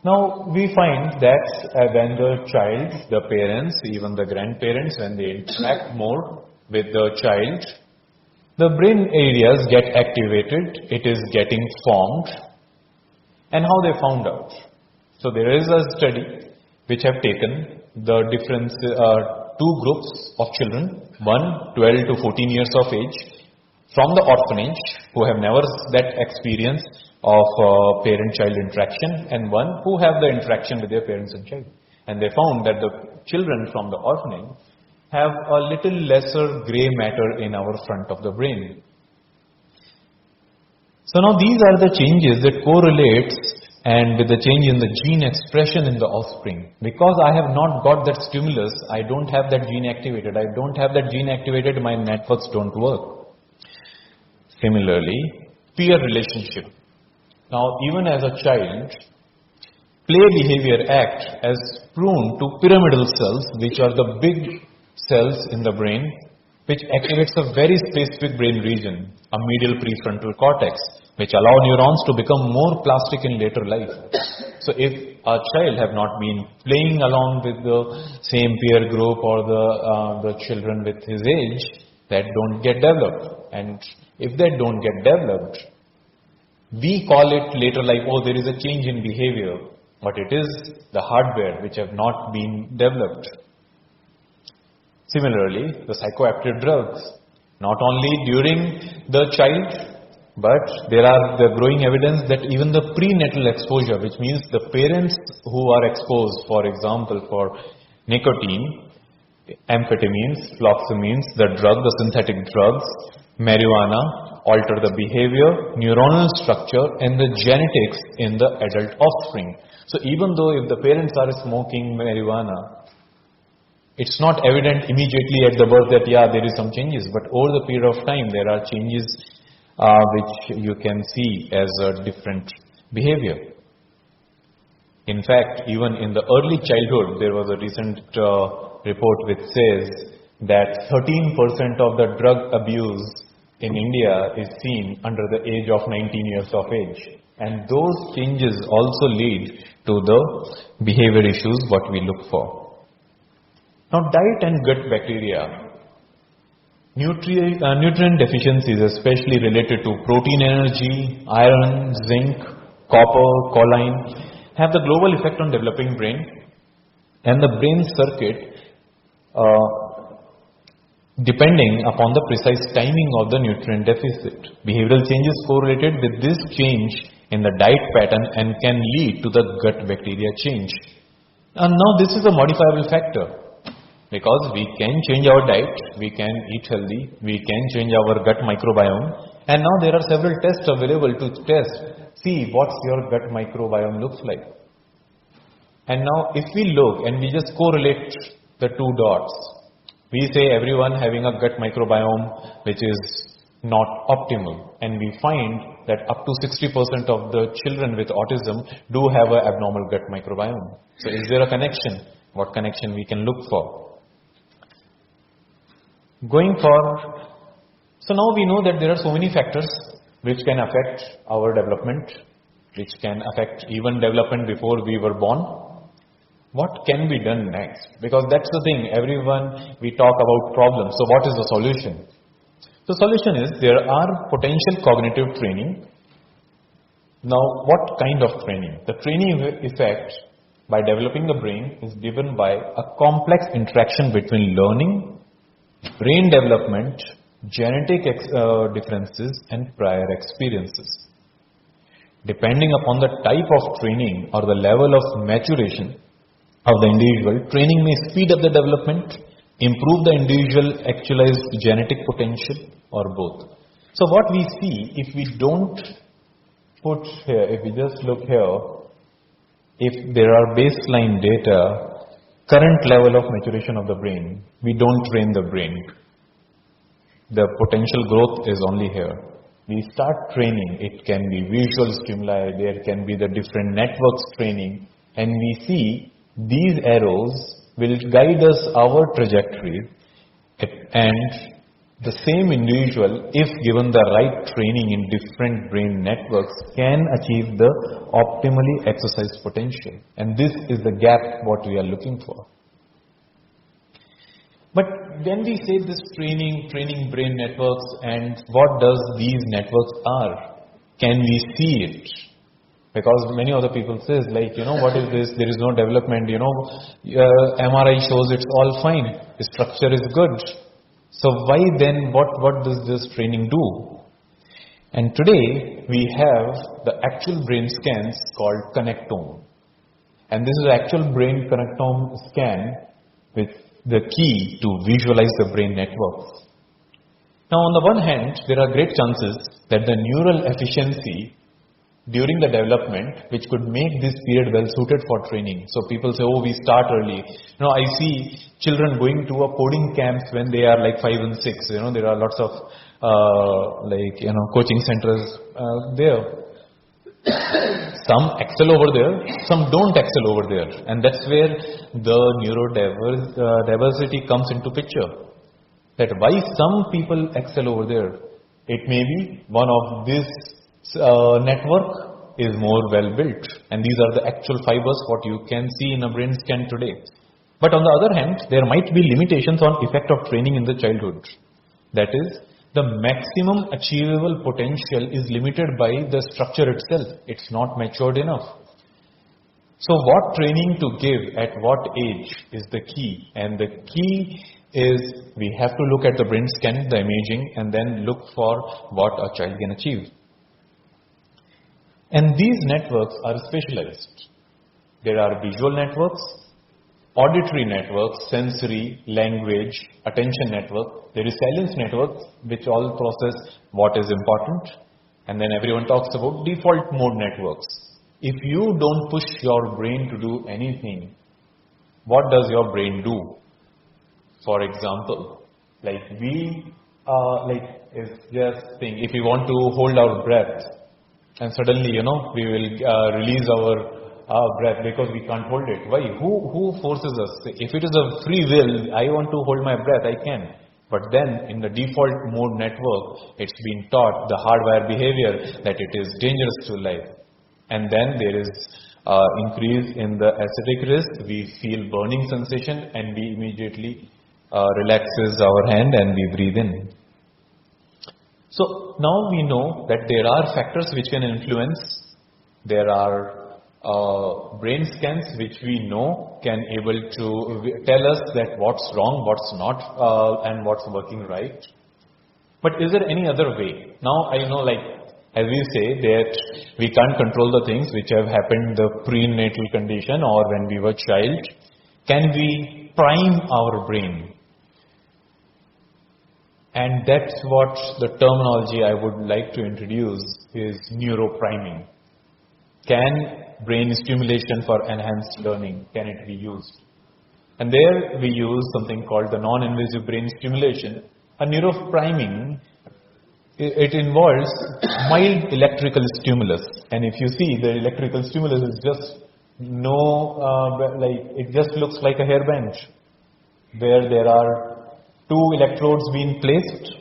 Now, we find that when the child, the parents, even the grandparents, when they interact more with the child, the brain areas get activated, it is getting formed. And how they found out? So, there is a study which have taken the different two groups of children, one 12 to 14 years of age, from the orphanage, who have never that experience of parent-child interaction, and one who have the interaction with their parents and child. And they found that the children from the orphanage have a little lesser grey matter in our front of the brain. So now these are the changes that correlates and with the change in the gene expression in the offspring. Because I have not got that stimulus, I don't have that gene activated. I don't have that gene activated, my networks don't work. Similarly, peer relationship. Now, even as a child, play behavior act as prone to pyramidal cells, which are the big cells in the brain, which activates a very specific brain region, a medial prefrontal cortex, which allow neurons to become more plastic in later life. So if a child have not been playing along with the same peer group or the children with his age, that don't get developed. And if they don't get developed, We call it later like, oh, there is a change in behavior, but it is the hardware which have not been developed. Similarly, the psychoactive drugs, not only during the child, but there are the growing evidence that even the prenatal exposure, which means the parents who are exposed, for example, for nicotine, amphetamines, fluoxamines, the synthetic drugs, marijuana, alter the behavior, neuronal structure and the genetics in the adult offspring. So even though if the parents are smoking marijuana, it's not evident immediately at the birth that there is some changes, but over the period of time there are changes which you can see as a different behavior. In fact, even in the early childhood, there was a recent report which says that 13% of the drug abuse in India is seen under the age of 19 years of age. And those changes also lead to the behavior issues what we look for. Now, diet and gut bacteria. Nutrient deficiencies, especially related to protein energy, iron, zinc, copper, choline, have the global effect on developing brain and the brain circuit depending upon the precise timing of the nutrient deficit. Behavioral changes correlated with this change in the diet pattern and can lead to the gut bacteria change. And now this is a modifiable factor. Because we can change our diet, we can eat healthy, we can change our gut microbiome, and now there are several tests available to see what's your gut microbiome looks like. And now if we look and we just correlate the two dots, we say everyone having a gut microbiome which is not optimal, and we find that up to 60% of the children with autism do have an abnormal gut microbiome. So is there a connection? What connection we can look for? Going for, so now we know that there are so many factors which can affect our development, which can affect even development before we were born. What can be done next? Because that's the thing, we talk about problems. So what is the solution? The solution is there are potential cognitive training. Now what kind of training? The training effect by developing the brain is given by a complex interaction between learning, brain development, genetic differences and prior experiences. Depending upon the type of training or the level of maturation of the individual, training may speed up the development, improve the individual actualized genetic potential or both. So what we see, if we don't put here, if we just look here, if there are baseline data, current level of maturation of the brain, we don't train the brain. The potential growth is only here. We start training, it can be visual stimuli, there can be the different networks training, and we see these arrows will guide us our trajectory, and the same individual, if given the right training in different brain networks, can achieve the optimally exercised potential. And this is the gap what we are looking for. But when we say this training brain networks, and what does these networks are? Can we see it? Because many other people says like, what is this? There is no development, MRI shows it's all fine. The structure is good. So why then, what does this training do? And today we have the actual brain scans called connectome. And this is the actual brain connectome scan with the key to visualize the brain networks. Now on the one hand, there are great chances that the neural efficiency during the development, which could make this period well suited for training. So people say, oh, we start early. I see children going to a coding camps when they are like 5 and 6. There are lots of coaching centers there. Some excel over there, some don't excel over there. And that's where the neurodiversity comes into picture. That why some people excel over there. It may be one of this network is more well built, and these are the actual fibers what you can see in a brain scan today. But on the other hand, there might be limitations on effect of training in the childhood. That is, the maximum achievable potential is limited by the structure itself. It's not matured enough. So what training to give at what age is the key. And the key is we have to look at the brain scan, the imaging, and then look for what a child can achieve. And these networks are specialized. There are visual networks, auditory networks, sensory, language, attention network. There is silence network, which all process what is important. And then everyone talks about default mode networks. If you don't push your brain to do anything, what does your brain do? For example, like if just think, if we want to hold our breath, and suddenly, we will release our breath because we can't hold it. Why? Who forces us? If it is a free will, I want to hold my breath, I can. But then in the default mode network, it's been taught the hardware behavior that it is dangerous to life. And then there is increase in the acidic risk. We feel burning sensation and we immediately relaxes our hand and we breathe in. So now we know that there are factors which can influence. There are brain scans which we know can able to tell us that what's wrong, what's not, and what's working right. But is there any other way? Now I know, as we say that we can't control the things which have happened in the prenatal condition or when we were child. Can we prime our brain? And that's what the terminology I would like to introduce is neuropriming. Can brain stimulation for enhanced learning, can it be used? And there we use something called the non-invasive brain stimulation. A neuropriming, it involves mild electrical stimulus. And if you see, the electrical stimulus is just it just looks like a hairband where there are two electrodes being placed.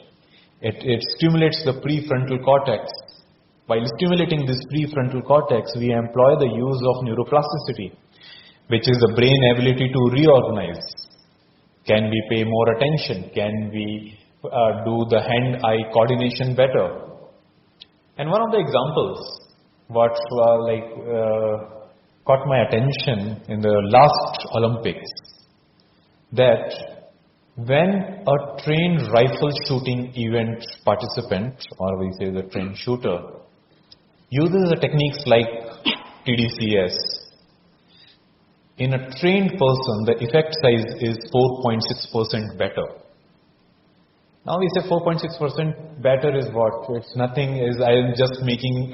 It stimulates the prefrontal cortex. While stimulating this prefrontal cortex, we employ the use of neuroplasticity, which is the brain ability to reorganize. Can we pay more attention? Can we do the hand-eye coordination better? And one of the examples what caught my attention in the last Olympics, that when a trained rifle shooting event participant, or we say the trained shooter, uses the techniques like TDCS, in a trained person, the effect size is 4.6% better. Now we say 4.6% better is what? It's nothing, I am just making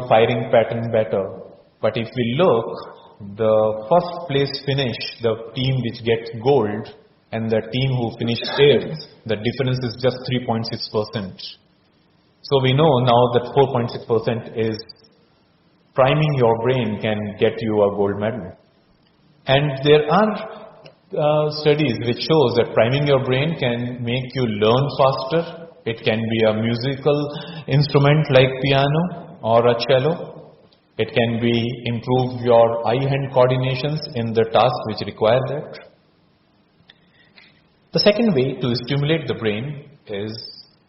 firing pattern better. But if we look, the first place finish, the team which gets gold, and the team who finished 8th, the difference is just 3.6%. So we know now that 4.6% is priming your brain can get you a gold medal. And there are studies which shows that priming your brain can make you learn faster. It can be a musical instrument like piano or a cello. It can be improve your eye-hand coordinations in the tasks which require that. The second way to stimulate the brain is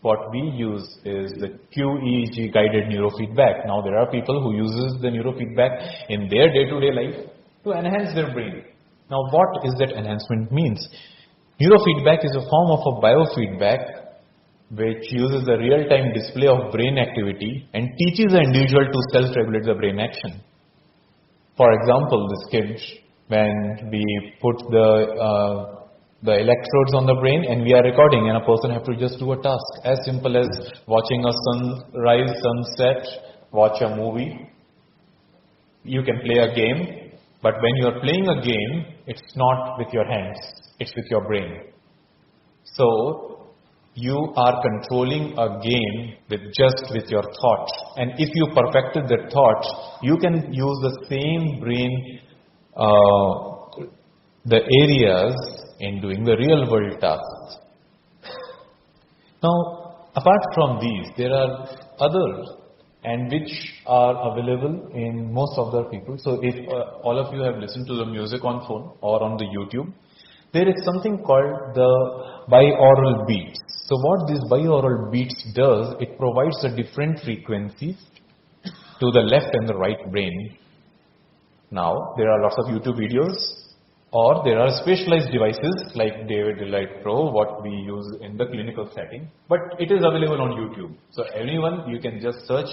what we use is the QEEG guided neurofeedback. Now there are people who uses the neurofeedback in their day-to-day life to enhance their brain. Now what is that enhancement means? Neurofeedback is a form of a biofeedback which uses the real-time display of brain activity and teaches the individual to self-regulate the brain action. For example, this kid, when we put the electrodes on the brain and we are recording and a person have to just do a task as simple as watching a sunrise, sunset, watch a movie. You can play a game, but when you are playing a game, it's not with your hands, it's with your brain. So you are controlling a game with your thought. And if you perfected that thought, you can use the same brain, the areas in doing the real world tasks. Now, apart from these, there are others and which are available in most of the people. So if all of you have listened to the music on phone or on the YouTube, there is something called the binaural beats. So what these binaural beats does, it provides the different frequencies to the left and the right brain. Now, there are lots of YouTube videos, or there are specialized devices like i-radiolive Pro, what we use in the clinical setting, but it is available on YouTube. So anyone, you can just search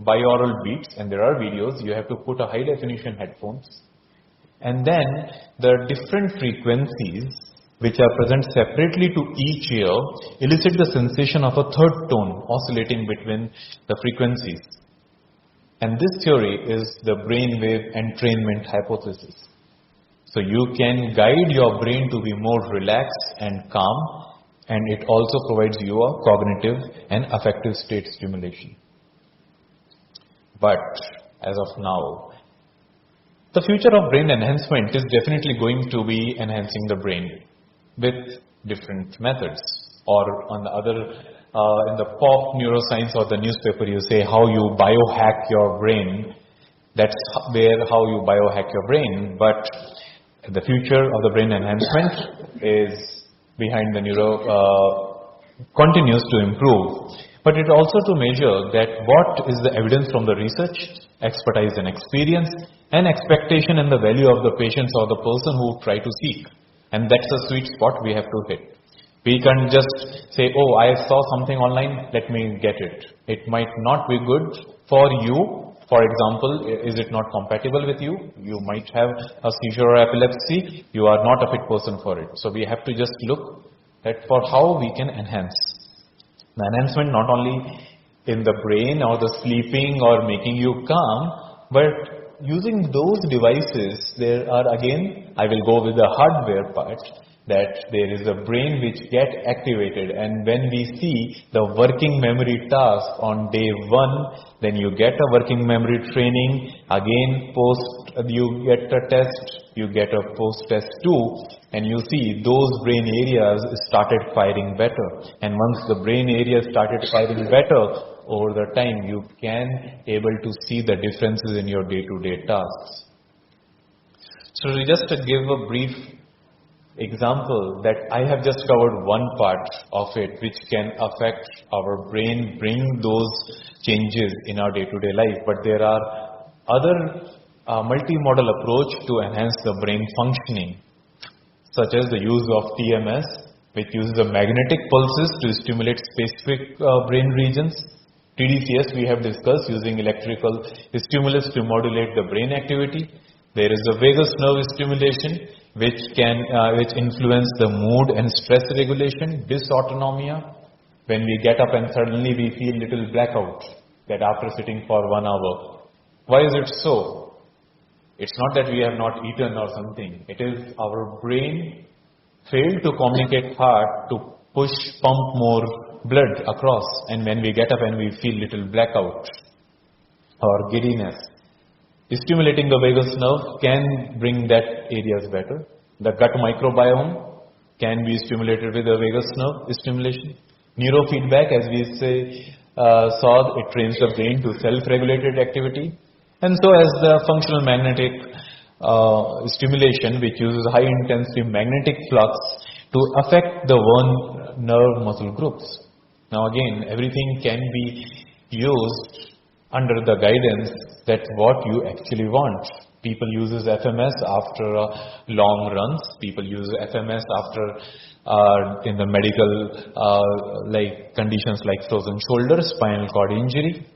binaural beats, and there are videos. You have to put a high definition headphones, and then the different frequencies which are present separately to each ear elicit the sensation of a third tone oscillating between the frequencies. And this theory is the brainwave entrainment hypothesis. So you can guide your brain to be more relaxed and calm, and it also provides you a cognitive and affective state stimulation. But as of now, the future of brain enhancement is definitely going to be enhancing the brain with different methods. Or on the other, in the pop neuroscience or the newspaper, you say how you biohack your brain. That's where how you biohack your brain. But the future of the brain enhancement is behind the continues to improve. But it also to measure that what is the evidence from the research, expertise and experience, and expectation and the value of the patients or the person who try to seek. And that's a sweet spot we have to hit. We can't just say, oh, I saw something online, let me get it. It might not be good for you. For example, is it not compatible with you? You might have a seizure or epilepsy. You are not a fit person for it. So we have to just look at for how we can enhance. The enhancement not only in the brain or the sleeping or making you calm, but using those devices, there are again, I will go with the hardware part, that there is a brain which get activated, and when we see the working memory task on day 1, then you get a working memory training, again you get a test, you get a post-test 2, and you see those brain areas started firing better. And once the brain areas started firing better, over the time you can able to see the differences in your day-to-day tasks. So just to give a brief example that I have just covered one part of it which can affect our brain, bring those changes in our day-to-day life. But there are other multimodal approach to enhance the brain functioning, such as the use of TMS, which uses the magnetic pulses to stimulate specific brain regions. TDCS we have discussed, using electrical stimulus to modulate the brain activity. There is the vagus nerve stimulation, which influence the mood and stress regulation. Dysautonomia, when we get up and suddenly we feel little blackout, that after sitting for 1 hour. Why is it so? It's not that we have not eaten or something. It is our brain failed to communicate heart to pump more blood across, and when we get up and we feel little blackout or giddiness. Stimulating the vagus nerve can bring that areas better. The gut microbiome can be stimulated with the vagus nerve stimulation. Neurofeedback, as we saw, it trains the brain to self-regulated activity. And so as the functional magnetic stimulation, which uses high intensity magnetic flux to affect the one nerve muscle groups. Now again, everything can be used under the guidance that what you actually want. People uses FMS after long runs. People use FMS after in the medical like conditions like frozen shoulder, spinal cord injury.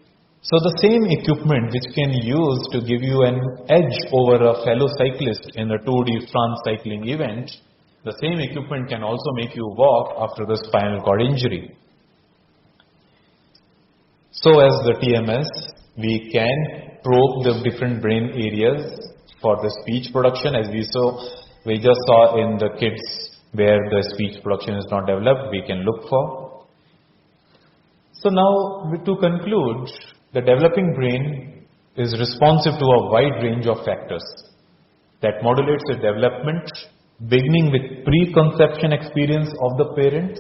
So the same equipment which can use to give you an edge over a fellow cyclist in the Tour de France cycling event, the same equipment can also make you walk after the spinal cord injury. So as the TMS, we can probe the different brain areas for the speech production. As we just saw in the kids where the speech production is not developed, we can look for. So now to conclude, the developing brain is responsive to a wide range of factors that modulates the development, beginning with preconception experience of the parent,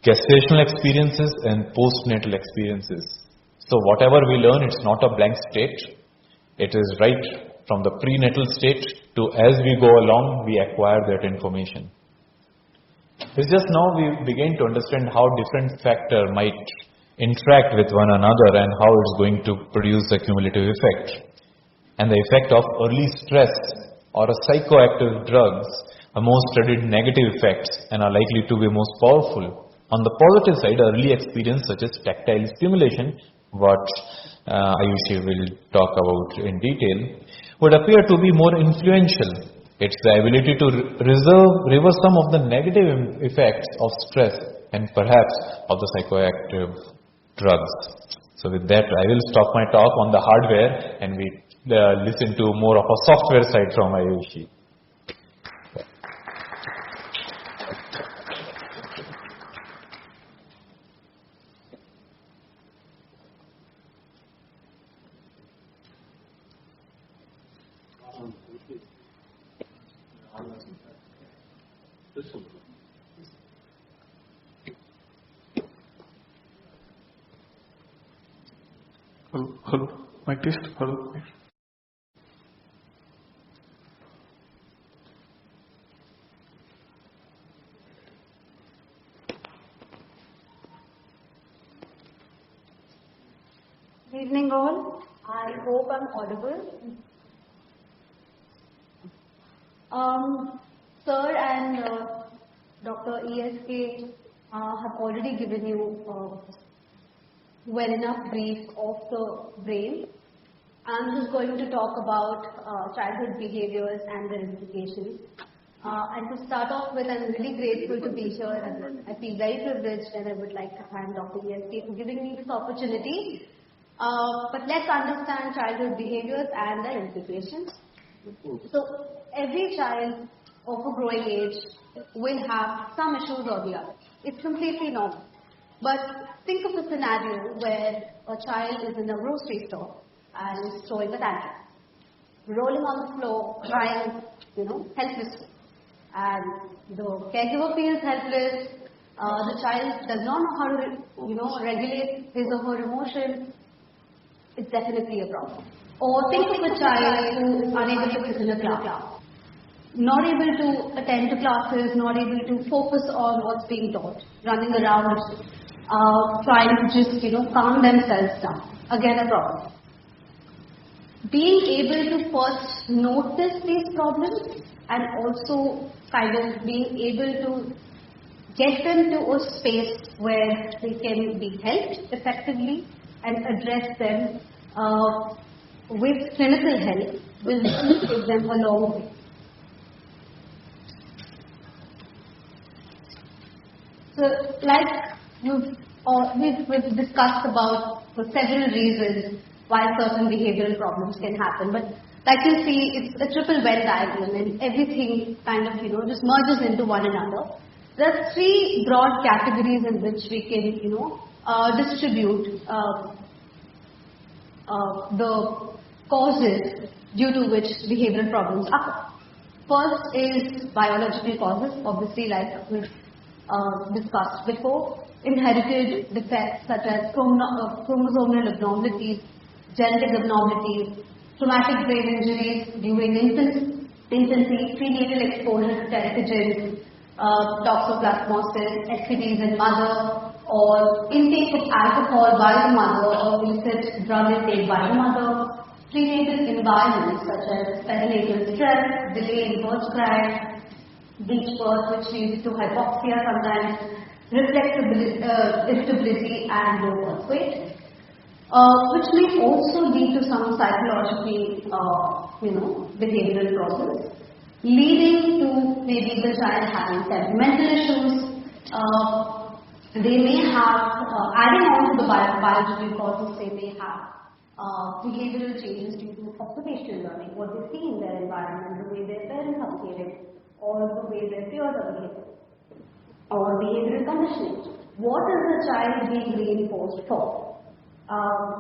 gestational experiences and postnatal experiences. So whatever we learn, it's not a blank state. It is right from the prenatal state to as we go along, we acquire that information. It's just now we begin to understand how different factors might interact with one another and how it's going to produce a cumulative effect. And the effect of early stress or a psychoactive drugs are most studied negative effects and are likely to be most powerful. On the positive side, early experience such as tactile stimulation, what Ayushi will talk about in detail, would appear to be more influential. It's the ability to reverse some of the negative effects of stress and perhaps of the psychoactive drugs. So with that, I will stop my talk on the hardware and we listen to more of a software side from Ayushi. Hello. Mic test. Hello. Good evening all. I hope I'm audible. Sir and Dr. ESK have already given you well enough brief of the brain. I'm just going to talk about childhood behaviors and their implications. And to start off with, I'm really grateful to be here and I feel very privileged and I would like to thank Dr. ESK for giving me this opportunity. But let's understand childhood behaviors and their implications. So every child of a growing age will have some issues or the other. It's completely normal. But think of a scenario where a child is in a grocery store and is throwing a tantrum, rolling on the floor, crying, helplessly. And the caregiver feels helpless. The child does not know how to, regulate his or her emotions. It's definitely a problem. Or think of a child who is unable to sit in a class, not able to attend to classes, not able to focus on what's being taught, running around, trying to just, calm themselves down. Again, a problem. Being able to first notice these problems and also kind of being able to get them to a space where they can be helped effectively and address them with clinical help will take them a long way. So, like we've discussed about the several reasons why certain behavioral problems can happen, but like you see, it's a triple Venn diagram and everything kind of, just merges into one another. There are three broad categories in which we can, distribute the causes due to which behavioral problems occur. First is biological causes, obviously like we've discussed before. Inherited defects such as chromosomal abnormalities, genetic abnormalities, traumatic brain injuries during infancy, prenatal exposure to teratogens, toxoplasmosis, STDs in mother, or intake of alcohol by the mother or illicit drug intake by the mother, prenatal environments such as perinatal stress, delay in birth cry, breech birth which leads to hypoxia sometimes, irritability and low birth weight, which may also lead to some psychological, behavioral problems, leading to maybe the child having temperamental issues. They may have, adding on to the biological causes, they may have behavioral changes due to observational learning, what they see in their environment, the way their parents are behaving, or the way their peers are behaving, or behavioral conditioning. What is the child being reinforced for?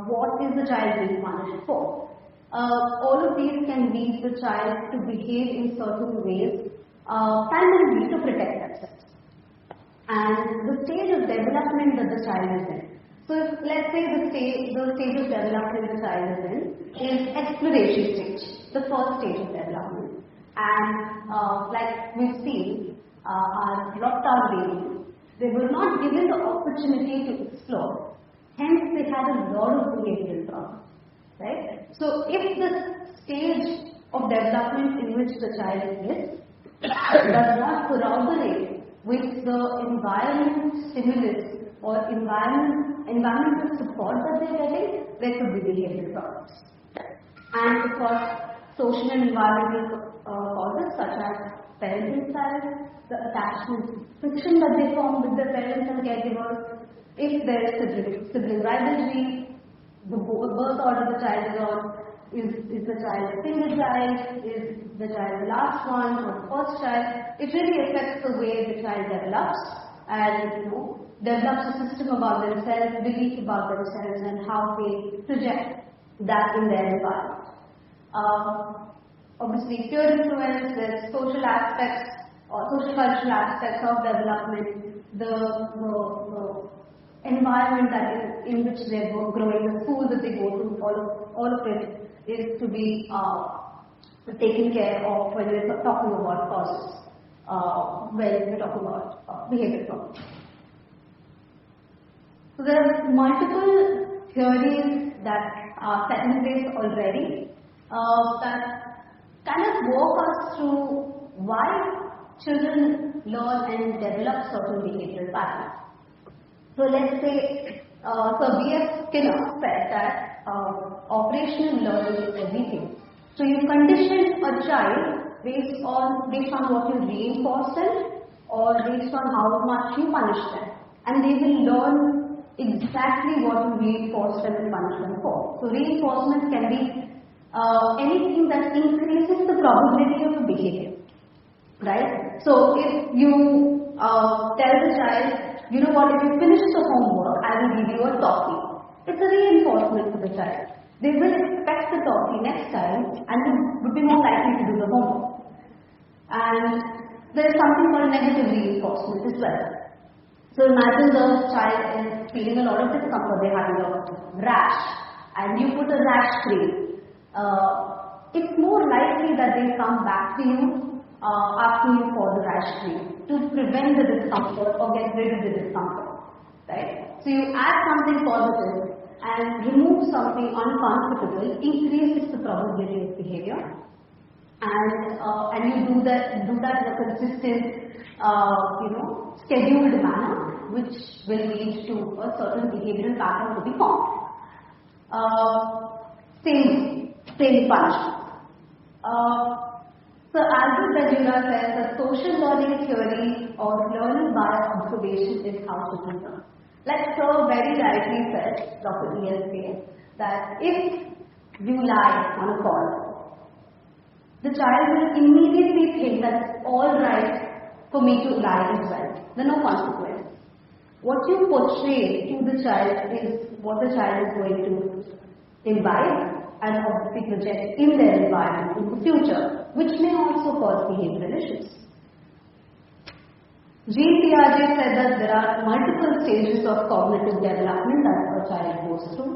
What is the child being punished for? All of these can lead the child to behave in certain ways, primarily to protect themselves. And the stage of development that the child is in. So if, let's say the stage of development the child is in is exploration stage, the first stage of development. And like we've seen, are locked down babies. They were not given the opportunity to explore. Hence, they had a lot of behavioral problems. Right? So, if the stage of development in which the child is does not corroborate with the environment stimulus or environmental support that they are getting, there could be behavioral problems. And of course, social and environmental causes such as parenting styles, the attachment friction that they form with their parents and caregivers, if there is sibling rivalry, the birth order the child is on, is the child a single child, is the child the last one or the first child, it really affects the way the child develops and develops a system about themselves, belief about themselves and how they project that in their environment. Obviously, peer influence, there's social aspects or social cultural aspects of development, the environment that in which they are growing, the school that they go to, all of it is to be taken care of when we're talking about causes, when we're talking about behavior problems. So there are multiple theories that are set in place already that kind of walk us through why children learn and develop certain behavioral patterns. So let's say, B.F. Skinner said that operational learning is everything. So you condition a child based on what you reinforce them or based on how much you punish them, and they will learn exactly what you reinforce them and punish them for. So reinforcement can be anything that increases the probability of a behavior, right? So if you tell the child, you know what, if you finish the homework, I will give you a toffee. It's a reinforcement for the child. They will expect the toffee next time and would be more likely to do the homework. And there is something called negative reinforcement as well. So imagine the child is feeling a lot of discomfort, they're having a rash, and you put a rash cream. It's more likely that they come back to you asking you for the rash cream to prevent the discomfort or get rid of the discomfort, right? So you add something positive and remove something uncomfortable, increases the probability of behavior, and you do that in a consistent, scheduled manner, which will lead to a certain behavioral pattern to be formed. Same punishment. So Albert Bandura says that social learning theory or learning by observation is how to learn. Like Sir very rightly said, Dr. E.S.K., that if you lie on a call, the child will immediately think that it's all right for me to lie as well. There are no consequences. What you portray to the child is what the child is going to imbibe and obviously project in their environment in the future, which may also cause behavioral issues. Jean Piaget said that there are multiple stages of cognitive development that a child goes through.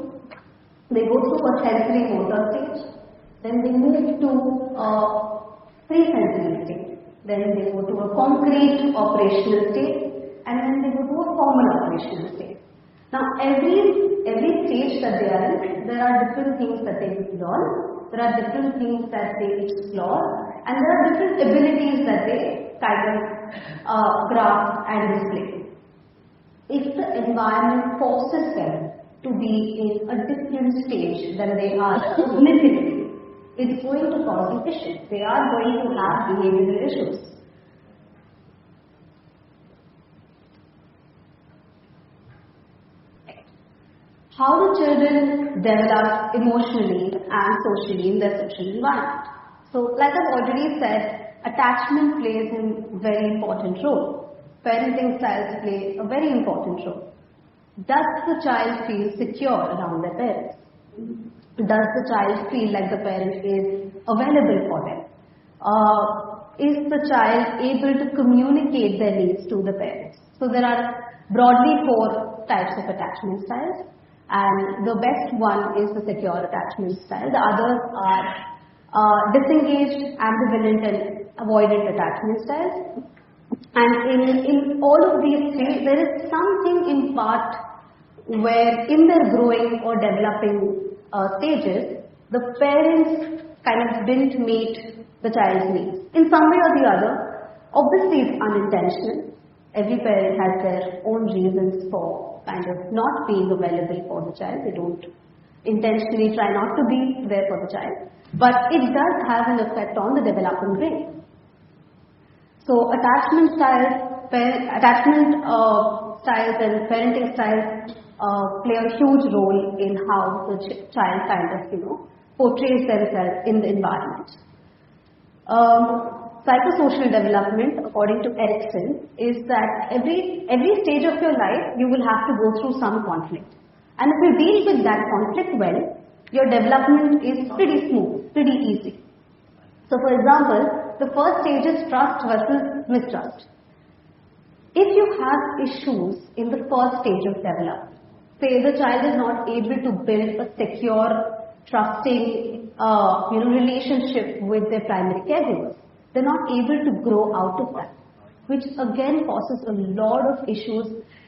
They go through a sensory motor stage, then they move to a pre-sensory state, then they go to a concrete operational state, and then they go to a formal operational state. Now, every stage that they are in, there are different things that they learn, there are different things that they explore, and there are different abilities that they kind of grasp and display. If the environment forces them to be in a different stage than they are cognitively, it's going to cause issues. They are going to have behavioral issues. How do children develop emotionally and socially in their social environment? So, like I've already said, attachment plays a very important role. Parenting styles play a very important role. Does the child feel secure around their parents? Does the child feel like the parent is available for them? Is the child able to communicate their needs to the parents? So there are broadly 4 types of attachment styles, and the best one is the secure attachment style. The others are disengaged, ambivalent and avoidant attachment styles. And in all of these three, there is something in part where in their growing or developing stages, the parents kind of didn't meet the child's needs. In some way or the other, obviously it's unintentional. Every parent has their own reasons for kind of not being available for the child. They don't intentionally try not to be there for the child. But it does have an effect on the developing brain. So attachment styles and parenting styles play a huge role in how the child kind of, portrays themselves in the environment. Psychosocial development, according to Erickson, is that every stage of your life you will have to go through some conflict. And if you deal with that conflict well, your development is pretty smooth, pretty easy. So for example, the first stage is trust versus mistrust. If you have issues in the first stage of development, say the child is not able to build a secure, trusting, relationship with their primary caregivers, they're not able to grow out of that, which again causes a lot of issues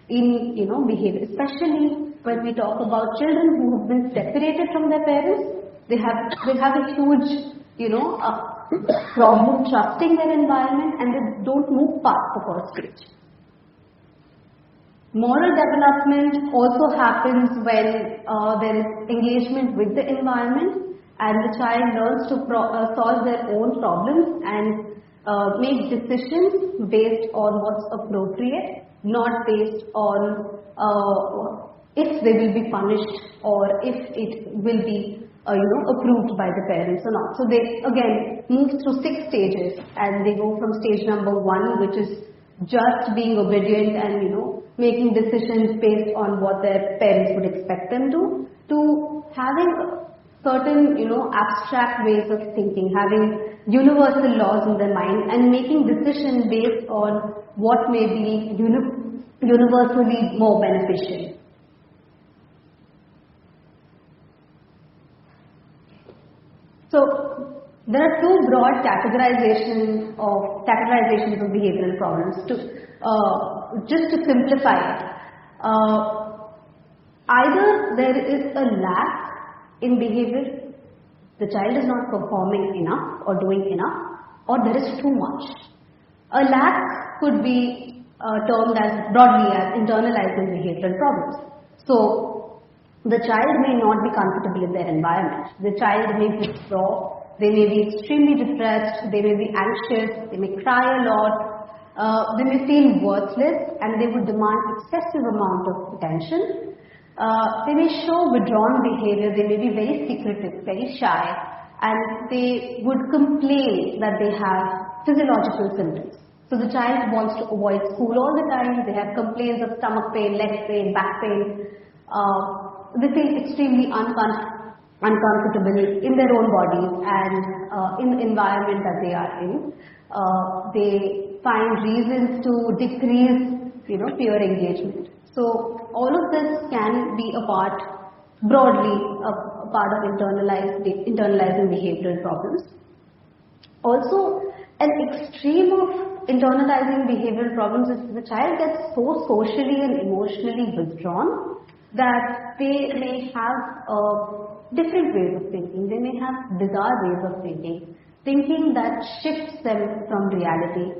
in, behavior, especially when we talk about children who have been separated from their parents. They have a huge, problem trusting their environment, and they don't move past the first stage. Moral development also happens when there is engagement with the environment and the child learns to solve their own problems and make decisions based on what's appropriate, not based on if they will be punished or if it will be approved by the parents or not. So they again move through 6 stages, and they go from stage number 1, which is just being obedient and making decisions based on what their parents would expect them to having certain abstract ways of thinking, having universal laws in their mind and making decisions based on what may be universally more beneficial. So there are 2 broad categorizations of behavioral problems. Just to simplify it, either there is a lack in behavior, the child is not performing enough or doing enough, or there is too much. A lack could be termed as broadly as internalizing behavioral problems. So the child may not be comfortable in their environment. The child may withdraw, they may be extremely depressed, they may be anxious, they may cry a lot, they may feel worthless and they would demand excessive amount of attention. They may show withdrawn behavior, they may be very secretive, very shy, and they would complain that they have physiological symptoms. So the child wants to avoid school all the time, they have complaints of stomach pain, leg pain, back pain. They feel extremely uncomfortable in their own bodies and in the environment that they are in. They find reasons to decrease, peer engagement. So all of this can be broadly a part of internalizing behavioral problems. Also, an extreme of internalizing behavioral problems is the child gets so socially and emotionally withdrawn that they may have different ways of thinking. They may have bizarre ways of thinking that shifts them from reality,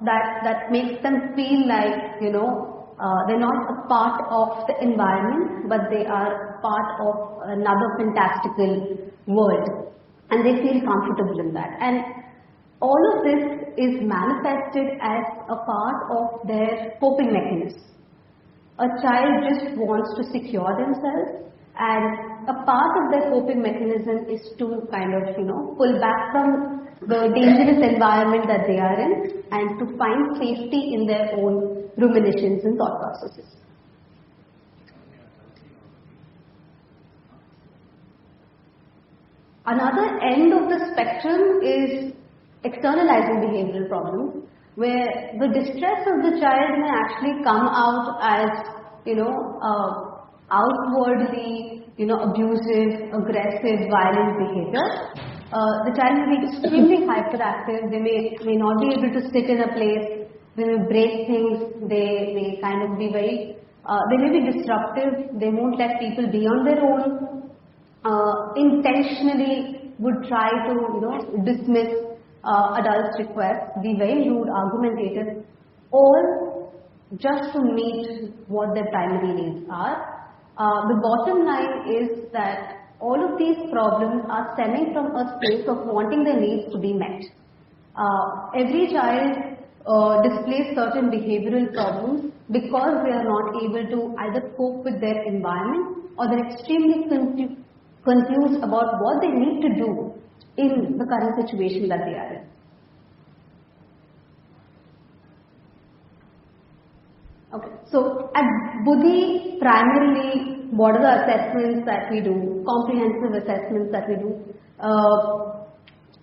that makes them feel like, they're not a part of the environment, but they are part of another fantastical world, and they feel comfortable in that. And all of this is manifested as a part of their coping mechanism. A child just wants to secure themselves, and a part of their coping mechanism is to kind of, pull back from the dangerous environment that they are in and to find safety in their own ruminations and thought processes. Another end of the spectrum is externalizing behavioral problems, where the distress of the child may actually come out as, outwardly, abusive, aggressive, violent behavior. The child may be extremely hyperactive. They may not be able to sit in a place. They may break things. They may kind of be very. They may be disruptive. They won't let people be on their own. Intentionally would try to dismiss adults' requests, be very rude, argumentative, all just to meet what their primary needs are. The bottom line is that all of these problems are stemming from a space of wanting their needs to be met. Every child displays certain behavioral problems because they are not able to either cope with their environment or they're extremely confused about what they need to do in the current situation that they are in. Okay, so at Buddhi, primarily, what are the assessments that we do, comprehensive assessments that we do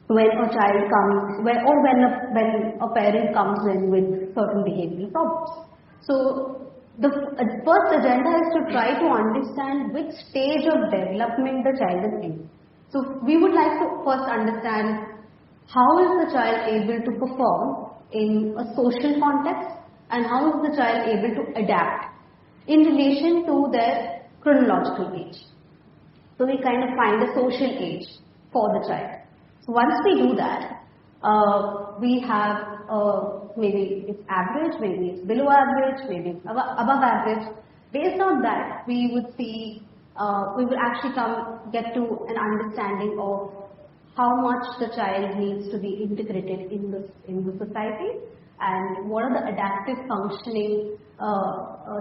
when a child comes, when a parent comes in with certain behavioral problems. So the first agenda is to try to understand which stage of development the child is in. So we would like to first understand how is the child able to perform in a social context and how is the child able to adapt in relation to their chronological age. So we kind of find a social age for the child. So once we do that, we have maybe it's average, maybe it's below average, maybe it's above average. Based on that, we would see, we will actually get to an understanding of how much the child needs to be integrated in the society and what are the adaptive functioning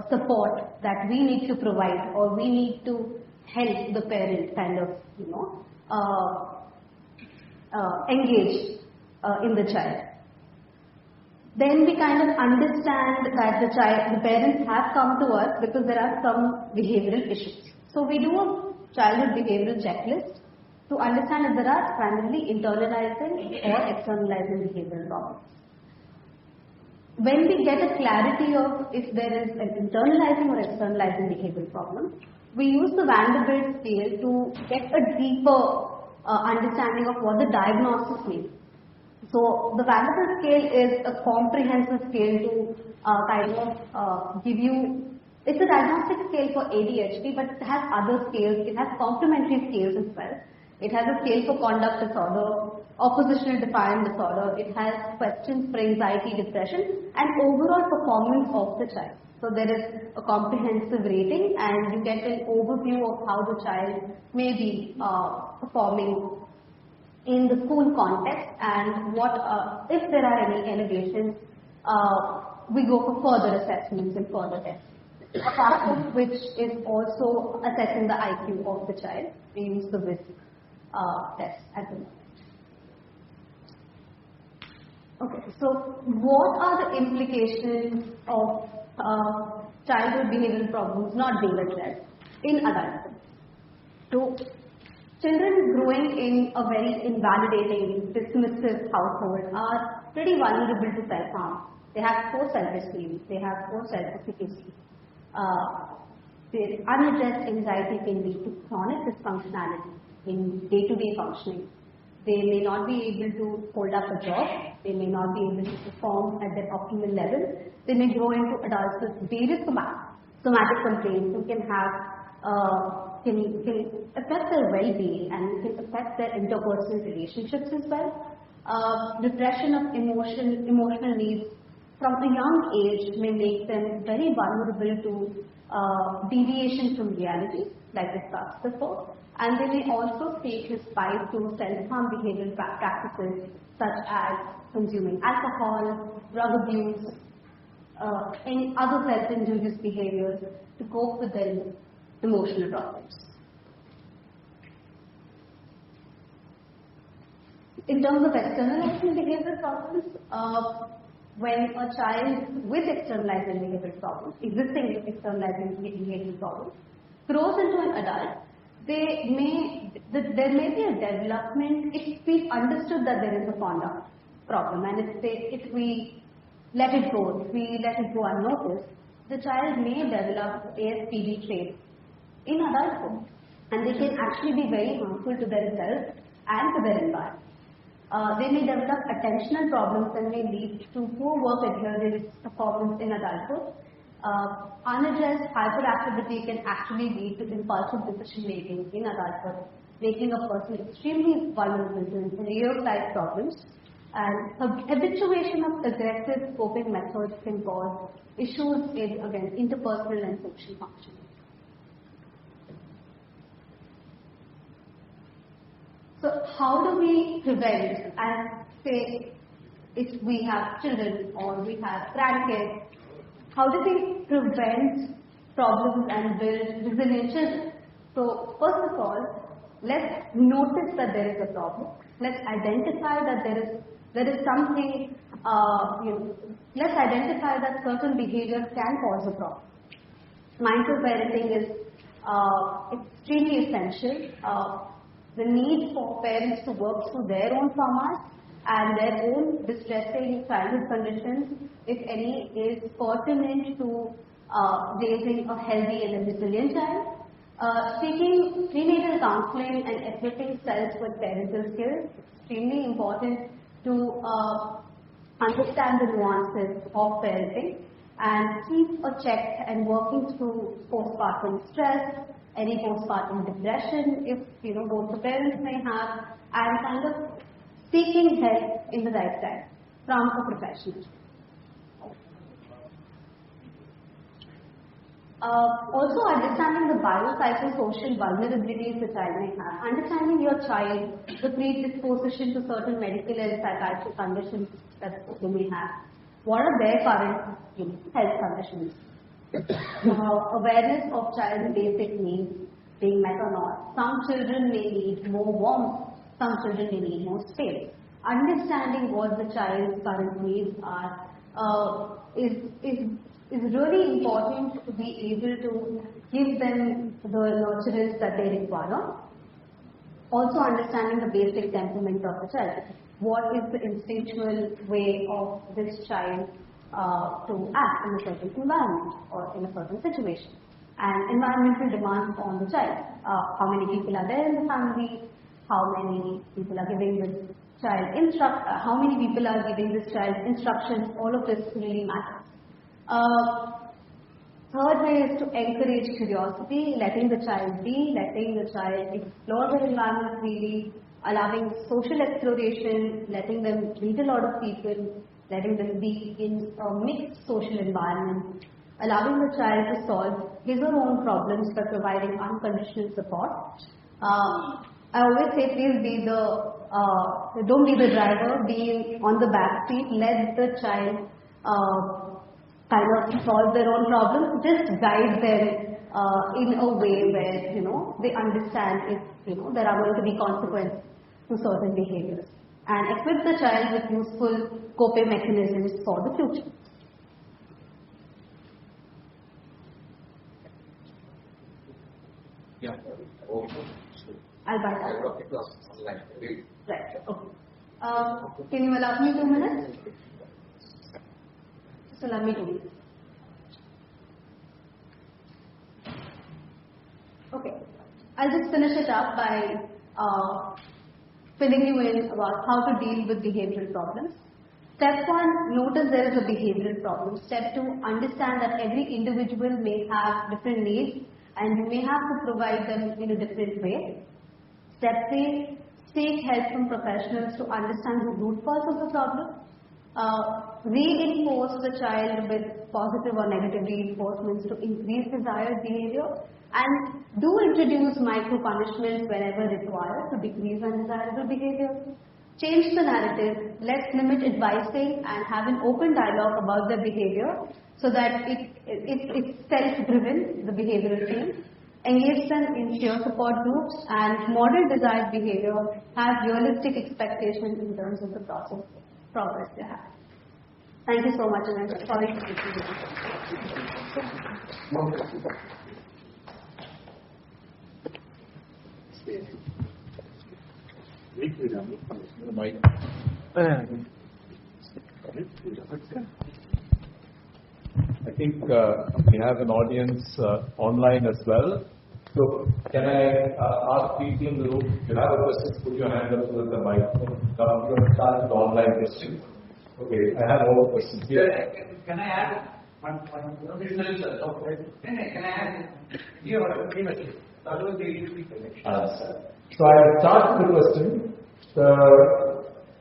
support that we need to provide or we need to help the parent kind of, engage in the child. Then we kind of understand that the parents have come to us because there are some behavioral issues. So we do a childhood behavioral checklist to understand if there are primarily internalizing or externalizing behavioral problems. When we get a clarity of if there is an internalizing or externalizing behavioral problem, we use the Vanderbilt scale to get a deeper understanding of what the diagnosis means. So the Vanderbilt scale is a comprehensive scale to kind of give you, it's a diagnostic scale for ADHD, but it has other scales, it has complementary scales as well. It has a scale for conduct disorder, oppositional defiant disorder, it has questions for anxiety, depression, and overall performance of the child. So there is a comprehensive rating and you get an overview of how the child may be performing in the school context and what, if there are any elevations, we go for further assessments and further tests. Apart from which is also assessing the IQ of the child. We use the WISC test at the moment. Okay, so what are the implications of childhood behavioral problems not being addressed in adulthood? So, children growing in a very invalidating, dismissive household are pretty vulnerable to self-harm. They have poor self-esteem, they have poor self-efficacy. Their unaddressed anxiety can lead to chronic dysfunctionality in day-to-day functioning. They may not be able to hold up a job, they may not be able to perform at their optimal level. They may grow into adults with various somatic complaints who can have can affect their well-being and can affect their interpersonal relationships as well. Depression of emotional needs from a young age may make them very vulnerable to deviation from reality, like discussed before, and they may also take respite to self-harm behavioral practices such as consuming alcohol, drug abuse, and other self-injurious behaviors to cope with their emotional problems. In terms of externalizing behavioral problems, when a child with externalizing behavioral problems, existing externalizing behavioral problems, grows into an adult, there may be a development if we understood that there is a conduct problem, and if we let it go, unnoticed, the child may develop ASPD traits in adulthood, and they can actually be very harmful to themselves and to their environment. They may develop attentional problems and may lead to poor work adherence performance in adulthood. Unaddressed hyperactivity can actually lead to impulsive decision making in adulthood, making a person extremely vulnerable to real-life problems. And habituation of aggressive coping methods can cause issues in, again, interpersonal and social functioning. So how do we prevent, and say if we have children or we have grandkids, how do we prevent problems and build resilient children? So first of all, let's notice that there is a problem. Let's identify that there is something, let's identify that certain behavior can cause a problem. Mindful parenting is extremely essential. The need for parents to work through their own traumas and their own distressing childhood conditions, if any, is pertinent to raising a healthy and a resilient child. Seeking prenatal counseling and equipping self with parental skills is extremely important to understand the nuances of parenting and keep a check and working through postpartum stress, any postpartum depression, if both the parents may have, and kind of seeking help in the right time from a professional. Also understanding the biopsychosocial vulnerabilities the child may have. Understanding your child, the predisposition to certain medical and psychiatric conditions that they may have. What are their current health conditions? Awareness of child's basic needs being met or not. Some children may need more warmth, some children may need more space. Understanding what the child's current needs are is really important to be able to give them the nurturance that they require. Also understanding the basic temperament of the child. What is the instinctual way of this child to act in a certain environment or in a certain situation? And environmental demands on the child. How many people are there in the family? How many people are giving this child how many people are giving this child instructions? All of this really matters. Third way is to encourage curiosity, letting the child be, letting the child explore their environment freely, allowing social exploration, letting them meet a lot of people, letting them be in a mixed social environment, allowing the child to solve his or her own problems by providing unconditional support. I always say, please don't be the driver, be on the back seat, let the child kind of solve their own problems, just guide them in a way where, they understand if, there are going to be consequences to certain behaviors. And equip the child with useful coping mechanisms for the future. Yeah. I'll buy that. It was online. Right, okay. Can you allow me 2 minutes? Just allow me 2 minutes. Okay. I'll just finish it up by filling you in about how to deal with behavioral problems. Step 1, notice there is a behavioral problem. Step 2, understand that every individual may have different needs and you may have to provide them in a different way. Step 3, seek help from professionals to understand the root cause of the problem. Reinforce the child with positive or negative reinforcements to increase desired behavior, and do introduce micro punishments whenever required to decrease undesirable behavior. Change the narrative, let's limit advising and have an open dialogue about the behavior so that it's self-driven, the behavioral change. Engage them in peer support groups and model desired behavior, have realistic expectations in terms of the progress they have. Thank you so much, and I'm sorry to keep I think we have an audience online as well. So can I ask people in the room, if you have a question, put your hand up so that the microphone comes. You want to start with online questions. Okay, I have all the questions here. Can I add one additional? Can I add? Here, that was the easy connection. So I'll start with the question.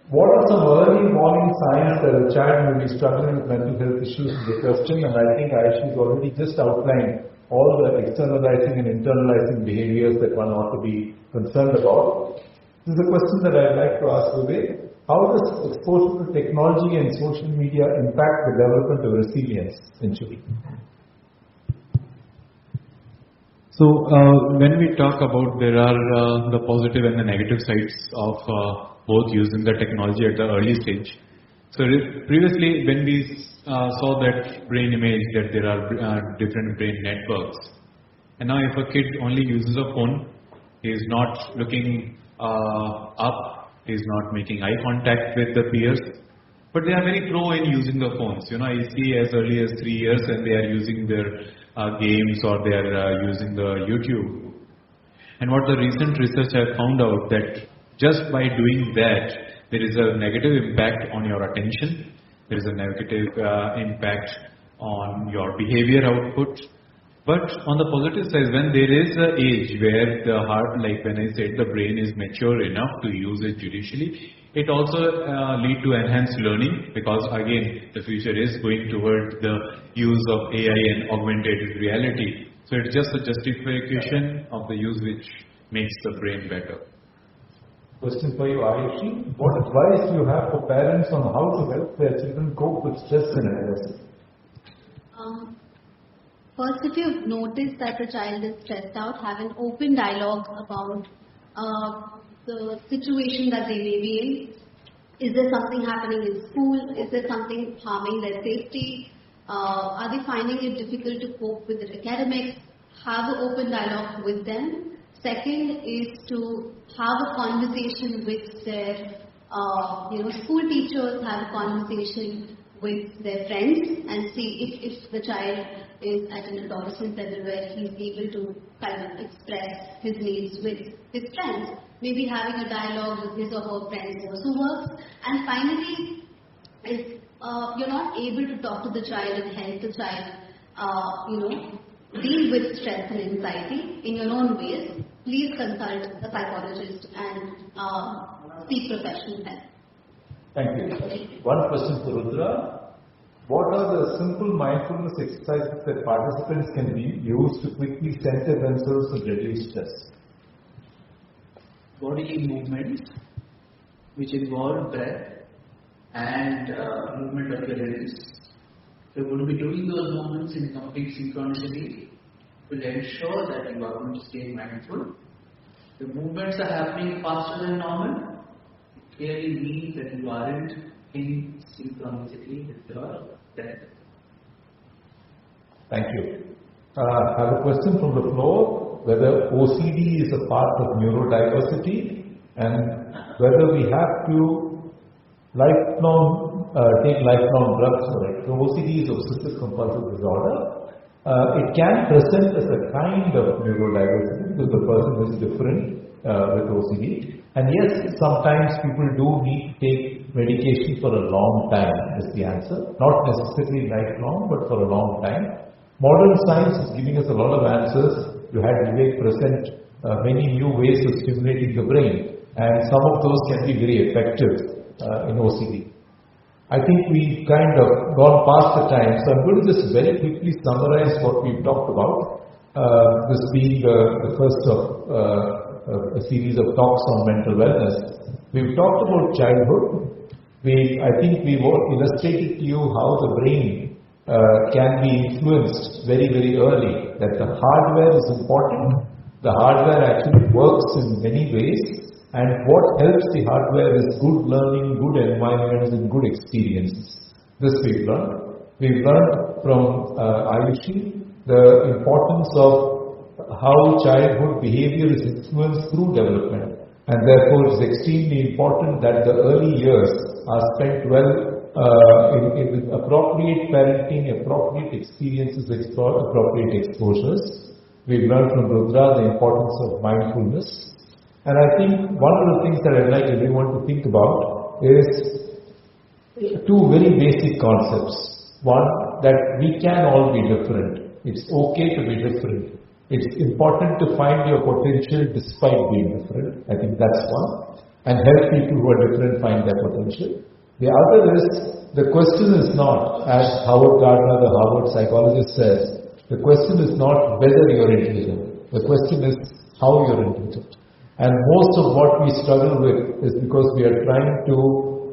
What are some early warning signs that a child may be struggling with mental health issues is the question, and I think Aishi's already just outlined all the externalizing and internalizing behaviors that one ought to be concerned about. This is a question that I'd like to ask Vivek. How does exposure to technology and social media impact the development of resilience in children? So when we talk about there are the positive and the negative sides of both using the technology at the early stage. So previously when we saw that brain image that there are different brain networks, and now if a kid only uses a phone, he is not looking up, he is not making eye contact with the peers, but they are very pro in using the phones. You know, I see as early as 3 years and they are using their games or they are using the YouTube. And what the recent research have found out that just by doing that, there is a negative impact on your attention, there is a negative impact on your behavior output. But on the positive side, when there is an age where the heart, like when I said, the brain is mature enough to use it judicially, it also lead to enhanced learning, because again, the future is going toward the use of AI and augmented reality. So it's just a justification of the use which makes the brain better. Question for you, Ayushi. What advice do you have for parents on how to help their children cope with stress and adversity? First, if you've noticed that the child is stressed out, have an open dialogue about the situation that they may be in. Is there something happening in school? Is there something harming their safety? Are they finding it difficult to cope with their academics? Have an open dialogue with them. Second is to have a conversation with their school teachers, have a conversation with their friends and see if the child is at an adolescent level where he's able to kind of express his needs with his friends. Maybe having a dialogue with his or her friends also works. And finally, if you're not able to talk to the child and help the child, deal with stress and anxiety in your own ways, please consult a psychologist and seek professional help. Thank you. One question for Rudra. What are the simple mindfulness exercises that participants can use to quickly center themselves and reduce stress? Bodily movements which involve breath and movement of your limbs. So you will be doing those movements in complete synchronicity will ensure that you are going to stay mindful. The movements are happening faster than normal. It clearly means that you aren't in synchronicity with your breath. Thank you. I have a question from the floor, whether OCD is a part of neurodiversity and whether we have to take lifelong drugs for it. So OCD is obsessive compulsive disorder. It can present as a kind of neurodiversity because the person is different with OCD. And yes, sometimes people do need to take medication for a long time is the answer. Not necessarily lifelong, but for a long time. Modern science is giving us a lot of answers. You had Vivek present many new ways of stimulating the brain, and some of those can be very effective in OCD. I think we've kind of gone past the time, so I'm going to just very quickly summarize what we've talked about. This being the first of a series of talks on mental wellness. We've talked about childhood. I think we've illustrated to you how the brain can be influenced very, very early, that the hardware is important. The hardware actually works in many ways, and what helps the hardware is good learning, good environments, and good experiences. This we've learned. We've learned from Ayushi the importance of how childhood behavior is influenced through development, and therefore it's extremely important that the early years are spent well with appropriate parenting, appropriate experiences, appropriate exposures. We've learned from Rudra the importance of mindfulness. And I think one of the things that I'd like everyone to think about is two very basic concepts. One, that we can all be different. It's okay to be different. It's important to find your potential despite being different. I think that's one. And help people who are different find their potential. The other is, the question is not, as Howard Gardner, the Harvard psychologist says, the question is not whether you're intelligent. The question is how you're intelligent. And most of what we struggle with is because we are trying to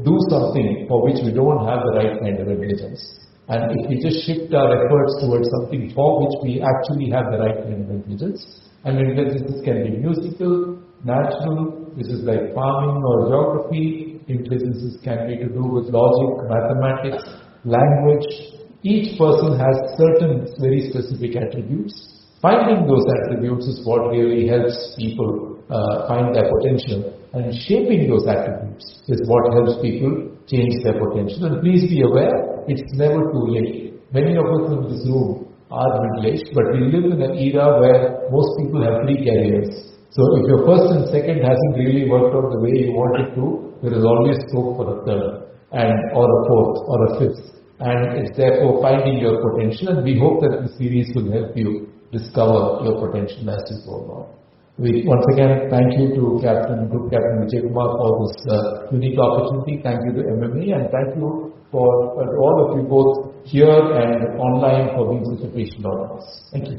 do something for which we don't have the right kind of intelligence. And if we just shift our efforts towards something for which we actually have the right kind of intelligence, and intelligence can be musical, natural, which is like farming or geography, intelligence can be to do with logic, mathematics, language. Each person has certain very specific attributes. Finding those attributes is what really helps people find their potential, and shaping those attributes is what helps people change their potential. And please be aware, it's never too late. Many of us in this room are middle-aged, but we live in an era where most people have 3 careers. So if your first and second hasn't really worked out the way you want it to, there is always scope for a third, or a fourth, or a fifth. And it's therefore finding your potential, and we hope that this series will help you discover your potential as you go along. We once again thank you to Group Captain Vijay Kumar for this unique opportunity. Thank you to MMA, and thank you for all of you both here and online for being such a patient audience. Thank you.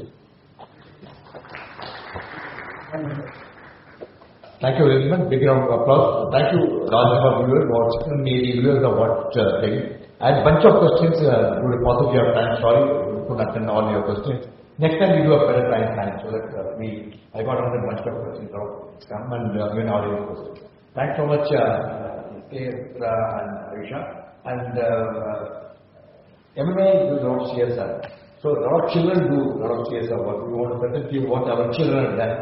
Thank you, gentlemen. Big round of applause. Thank you, Raj, viewers, watching me, viewers of watching. I had a bunch of questions. Due to paucity of time, sorry, we couldn't attend all your questions. Next time we do a better time plan so that I got another bunch of questions out. Come and given all your questions. Thanks so much, Kesra and Aisha. And MMA does a lot of CSR. So a lot of children do a lot of CSR work. We want to present you what our children have done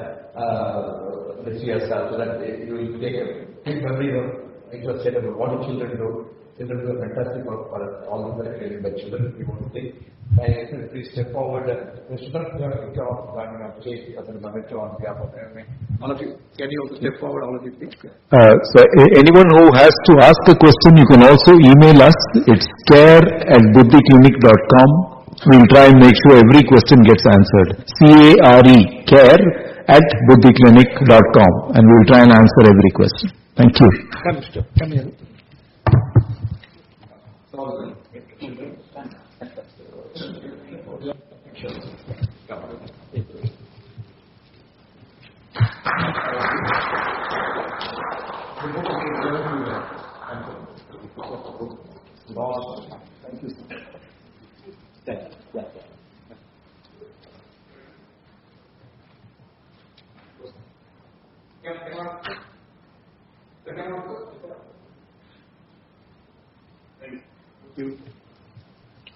the CSR, so that you will take a big memory of interest of what the children do. Children do a fantastic work for us. All of them are created by children. We want to take. Please step forward. Mr. You have a picture of Dr. Abhishek as a memento on behalf of MMA. All of you, can you also step forward, all of you, please? So anyone who has to ask a question, you can also email us. It's care@buddhiclinic.com. We'll try and make sure every question gets answered. CARE, care@buddhiclinic.com, and we'll try and answer every question. Thank you. Come, Mr. Come here.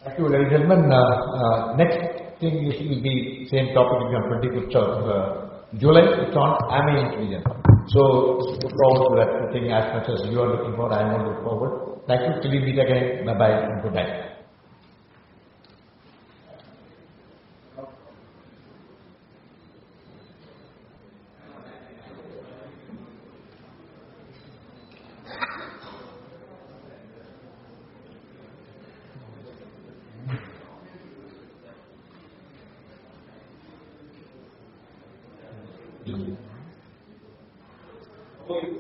Thank you, ladies and gentlemen. Next thing will be same topic on 25th of July. It's on AMI intelligence. So look forward to that thing as much as you are looking for. I am going to look forward. Thank you. Till we meet again. Bye bye and good night. Oh, you.